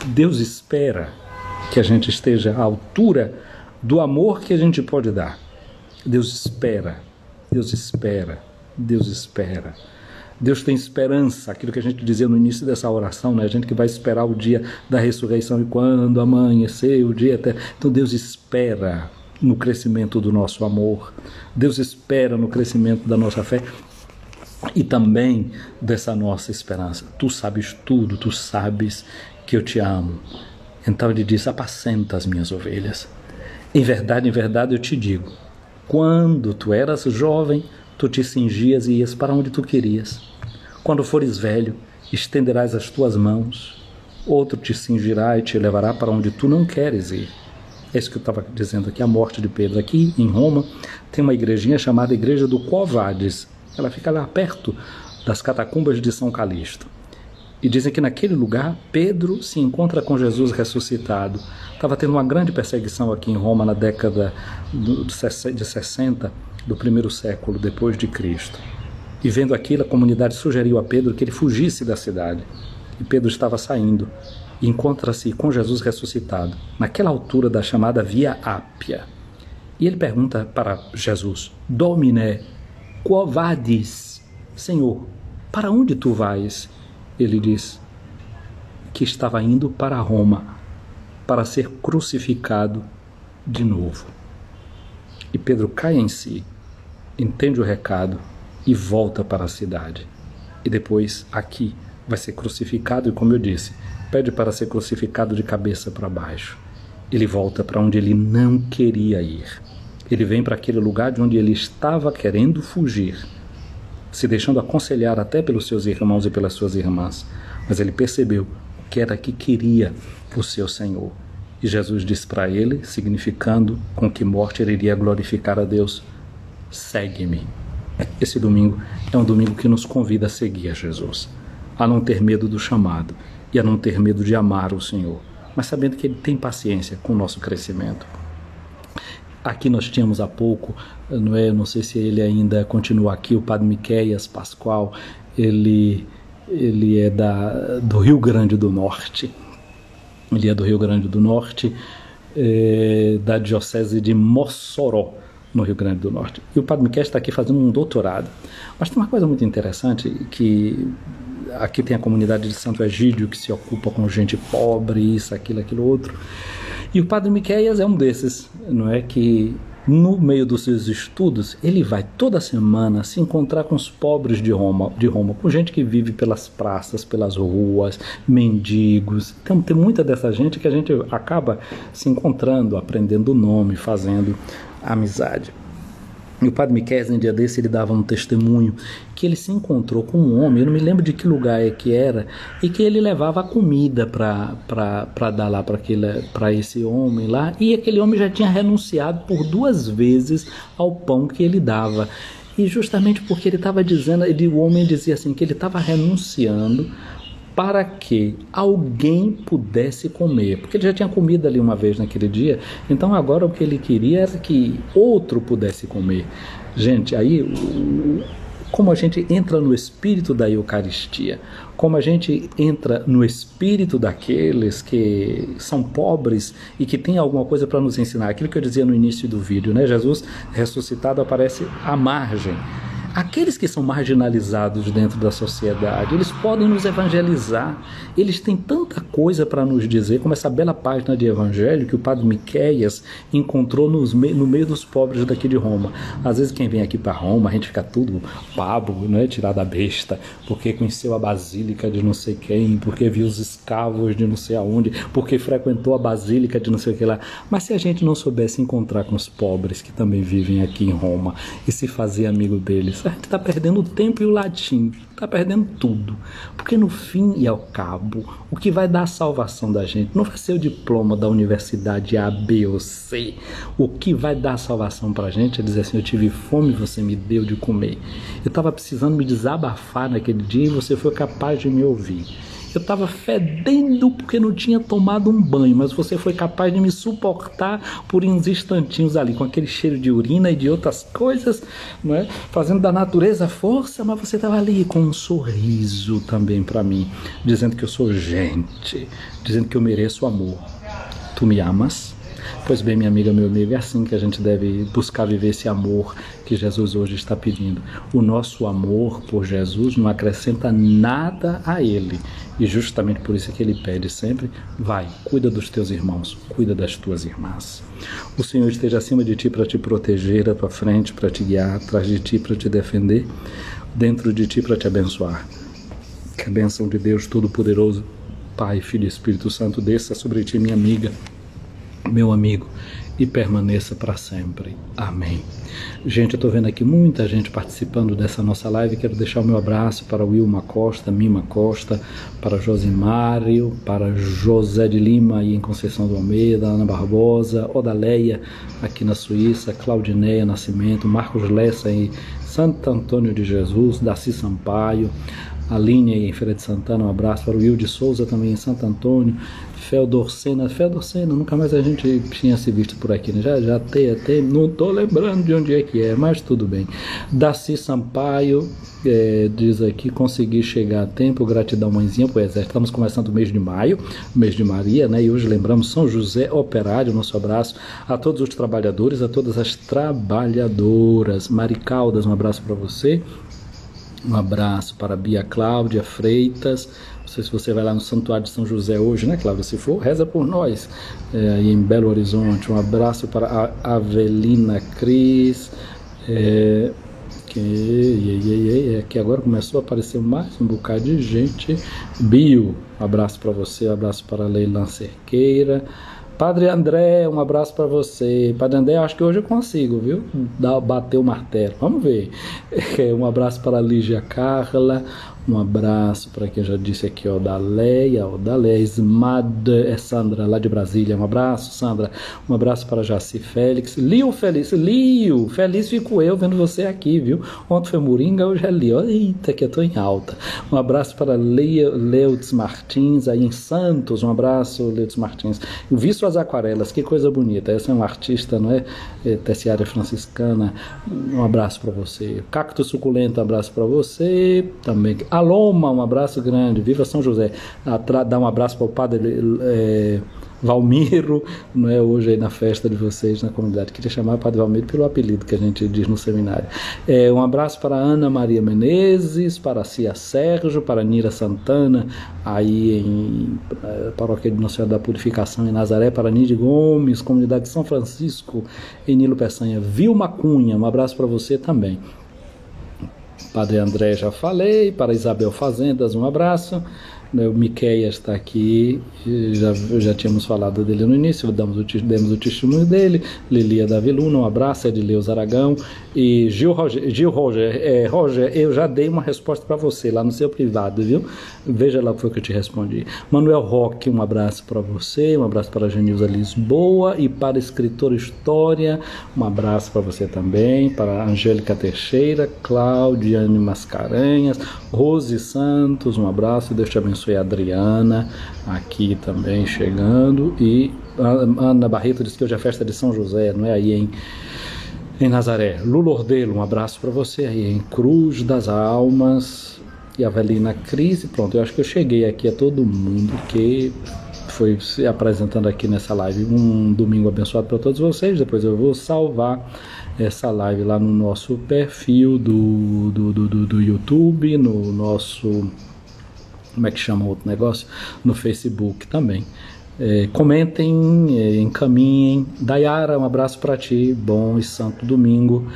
Deus espera que a gente esteja à altura do amor que a gente pode dar. Deus espera, Deus espera, Deus espera. Deus tem esperança, aquilo que a gente dizia no início dessa oração, né? A gente que vai esperar o dia da ressurreição e quando amanhecer o dia até. Então Deus espera no crescimento do nosso amor, Deus espera no crescimento da nossa fé e também dessa nossa esperança. Tu sabes tudo, tu sabes que eu te amo. Então ele diz: apacenta as minhas ovelhas. Em verdade eu te digo, quando tu eras jovem, tu te cingias e ias para onde tu querias. Quando fores velho, estenderás as tuas mãos, outro te cingirá e te levará para onde tu não queres ir. É isso que eu estava dizendo aqui, a morte de Pedro. Aqui em Roma tem uma igrejinha chamada Igreja do Quo Vadis. Ela fica lá perto das catacumbas de São Calixto. E dizem que naquele lugar Pedro se encontra com Jesus ressuscitado. Estava tendo uma grande perseguição aqui em Roma na década de 60 do primeiro século depois de Cristo. E vendo aquilo, a comunidade sugeriu a Pedro que ele fugisse da cidade. E Pedro estava saindo e encontra-se com Jesus ressuscitado, naquela altura da chamada Via Ápia. E ele pergunta para Jesus: Domine, quo vadis? Senhor, para onde tu vais? Ele diz que estava indo para Roma para ser crucificado de novo. E Pedro cai em si, entende o recado e volta para a cidade. E depois aqui vai ser crucificado e, como eu disse, pede para ser crucificado de cabeça para baixo. Ele volta para onde ele não queria ir. Ele vem para aquele lugar de onde ele estava querendo fugir, se deixando aconselhar até pelos seus irmãos e pelas suas irmãs. Mas ele percebeu o que era que queria o seu Senhor. E Jesus disse para ele, significando com que morte ele iria glorificar a Deus: segue-me. Esse domingo é um domingo que nos convida a seguir a Jesus, a não ter medo do chamado e a não ter medo de amar o Senhor, mas sabendo que Ele tem paciência com o nosso crescimento. Aqui nós tínhamos há pouco, não sei se ele ainda continua aqui, o Padre Miqueias Pascoal. Ele é do Rio Grande do Norte. Ele é do Rio Grande do Norte, da Diocese de Mossoró, no Rio Grande do Norte. E o Padre Miqueias está aqui fazendo um doutorado. Mas tem uma coisa muito interessante, que aqui tem a comunidade de Santo Egídio, que se ocupa com gente pobre, isso, aquilo, aquilo outro. E o Padre Miqueias é um desses, não é, que no meio dos seus estudos, ele vai toda semana se encontrar com os pobres de Roma, com gente que vive pelas praças, pelas ruas, mendigos. Então, tem muita dessa gente que a gente acaba se encontrando, aprendendo o nome, fazendo amizade. E o padre Miqueias, um dia desse, ele dava um testemunho que ele se encontrou com um homem, eu não me lembro de que lugar é que era, e que ele levava comida para dar lá para esse homem lá, e aquele homem já tinha renunciado por 2 vezes ao pão que ele dava. E justamente porque ele estava dizendo, o homem dizia assim, que ele estava renunciando para que alguém pudesse comer, porque ele já tinha comido ali uma vez naquele dia, então agora o que ele queria era que outro pudesse comer. Gente, aí como a gente entra no espírito da Eucaristia, como a gente entra no espírito daqueles que são pobres e que tem alguma coisa para nos ensinar, aquilo que eu dizia no início do vídeo, né? Jesus ressuscitado aparece à margem. Aqueles que são marginalizados dentro da sociedade, eles podem nos evangelizar, eles têm tanta coisa para nos dizer, como essa bela página de evangelho que o padre Miqueias encontrou no meio dos pobres daqui de Roma. Às vezes quem vem aqui para Roma, a gente fica tudo pabo, né, tirado da besta, porque conheceu a basílica de não sei quem, porque viu os escavos de não sei aonde, porque frequentou a basílica de não sei o que lá. Mas se a gente não soubesse encontrar com os pobres que também vivem aqui em Roma e se fazer amigo deles, a gente está perdendo o tempo e o latim, está perdendo tudo, porque no fim e ao cabo, o que vai dar a salvação da gente não vai ser o diploma da universidade A, B ou C. O que vai dar a salvação para a gente é dizer assim: eu tive fome e você me deu de comer, eu estava precisando me desabafar naquele dia e você foi capaz de me ouvir. Eu estava fedendo porque não tinha tomado um banho, mas você foi capaz de me suportar por uns instantinhos ali, com aquele cheiro de urina e de outras coisas, não é? Fazendo da natureza força, mas você estava ali com um sorriso também para mim, dizendo que eu sou gente, dizendo que eu mereço amor. Tu me amas? Pois bem, minha amiga, meu amigo, é assim que a gente deve buscar viver esse amor que Jesus hoje está pedindo. O nosso amor por Jesus não acrescenta nada a Ele. E justamente por isso é que Ele pede sempre: vai, cuida dos teus irmãos, cuida das tuas irmãs. O Senhor esteja acima de ti para te proteger, à tua frente para te guiar, atrás de ti para te defender, dentro de ti para te abençoar. Que a bênção de Deus Todo-Poderoso, Pai, Filho e Espírito Santo, desça sobre ti, minha amiga, meu amigo, e permaneça para sempre. Amém. Gente, eu estou vendo aqui muita gente participando dessa nossa live. Quero deixar o meu abraço para Wilma Costa, Mima Costa, para Josimário, para José de Lima aí em Conceição do Almeida, Ana Barbosa, Odaleia aqui na Suíça, Claudineia Nascimento, Marcos Lessa em Santo Antônio de Jesus, Darcy Sampaio, Aline aí em Feira de Santana, um abraço para o Will de Souza também em Santo Antônio, Feodor Sena, nunca mais a gente tinha se visto por aqui, né? Já até, não estou lembrando de onde é que é, mas tudo bem. Darcy Sampaio diz aqui: consegui chegar a tempo, gratidão mãezinha. Pois é, estamos começando o mês de maio, mês de Maria, né? E hoje lembramos São José Operário. Nosso abraço a todos os trabalhadores, a todas as trabalhadoras. Mari Caldas, um abraço para você. Um abraço para Bia Cláudia Freitas. Não sei se você vai lá no Santuário de São José hoje, né, Cláudia? Se for, reza por nós. Aí em Belo Horizonte. Um abraço para a Avelina Cris. Que agora começou a aparecer mais um bocado de gente. Bio, um abraço para você. Um abraço para a Leila Cerqueira. Padre André, um abraço para você. Padre André, acho que hoje eu consigo, viu? Bater o martelo. Vamos ver. Um abraço para a Lígia Carla. Um abraço para quem já disse aqui, Odaleia, Sandra, lá de Brasília. Um abraço, Sandra. Um abraço para Jaci Félix. Lio, feliz fico eu vendo você aqui, viu? Ontem foi Moringa, hoje é Lio. Eita, que eu tô em alta. Um abraço para Leutz Martins, aí em Santos. Um abraço, Leutz Martins. Eu vi suas aquarelas, que coisa bonita. Essa é uma artista, não é? Terciária franciscana. Um abraço para você. Cacto Suculento, um abraço para você também. Aloma, um abraço grande, viva São José. Dá um abraço para o padre Valmiro, não é, hoje aí na festa de vocês na comunidade. Queria chamar o Padre Valmiro pelo apelido que a gente diz no seminário. Um abraço para Ana Maria Menezes, para Cia Sérgio, para Nira Santana, aí em Paróquia de Nossa Senhora da Purificação em Nazaré, para Nide Gomes, comunidade de São Francisco, em Nilo Peçanha. Vilma Cunha, um abraço para você também. Padre André já falei, para Isabel Fazendas, um abraço. O Miqueias está aqui, já tínhamos falado dele no início, demos o testemunho dele. Lilia Davi Luna, um abraço. Edileus Aragão e Gil Roger. Roger, eu já dei uma resposta para você lá no seu privado, viu? Veja lá o que foi que eu te respondi. Manuel Roque, um abraço para você, um abraço para a Genilza Lisboa e para a escritora História, um abraço para você também, para a Angélica Teixeira, Claudiane Mascarenhas, Rose Santos, um abraço, Deus te abençoe. A Adriana aqui também chegando, e a Ana Barreto disse que hoje é a festa de São José, não é, aí em Nazaré. Lula Ordelo, um abraço para você aí em Cruz das Almas. E a Avelina Crise. Pronto, eu acho que eu cheguei aqui a todo mundo que foi se apresentando aqui nessa live. Um domingo abençoado para todos vocês. Depois eu vou salvar essa live lá no nosso perfil do YouTube, no nosso, como é que chama o outro negócio? No Facebook também. Comentem, encaminhem. Dayara, um abraço para ti, bom e santo domingo.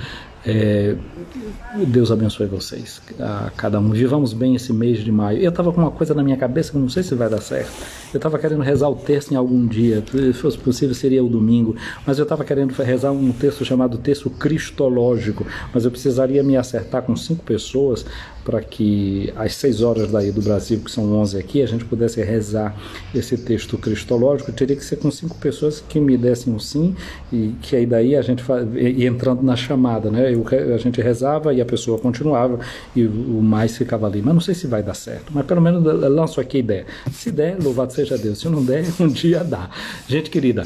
Deus abençoe vocês, a cada um. Vivamos bem esse mês de maio. Eu estava com uma coisa na minha cabeça que eu não sei se vai dar certo. Eu estava querendo rezar o texto em algum dia, se fosse possível seria o domingo, mas eu estava querendo rezar um texto chamado texto cristológico, mas eu precisaria me acertar com 5 pessoas para que às 6 horas daí do Brasil, que são 11 aqui, a gente pudesse rezar esse texto cristológico. Teria que ser com 5 pessoas que me dessem um sim, e que aí daí a gente ia entrando na chamada, né? A gente rezava e a pessoa continuava e o mais ficava ali. Mas não sei se vai dar certo, mas pelo menos lanço aqui a ideia. Se der, louvado seja Deus. Se não der, um dia dá. Gente querida,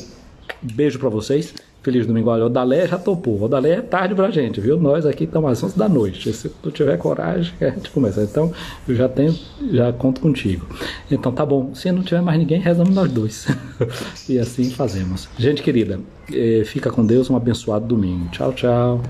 beijo pra vocês. Feliz domingo. Olha, o Dalé já topou. O Dalé é tarde pra gente, viu? Nós aqui estamos às 11 da noite. Se tu tiver coragem, a gente começa. Então, eu já conto contigo. Então, tá bom. Se não tiver mais ninguém, rezamos nós dois. E assim fazemos. Gente querida, fica com Deus. Um abençoado domingo. Tchau, tchau.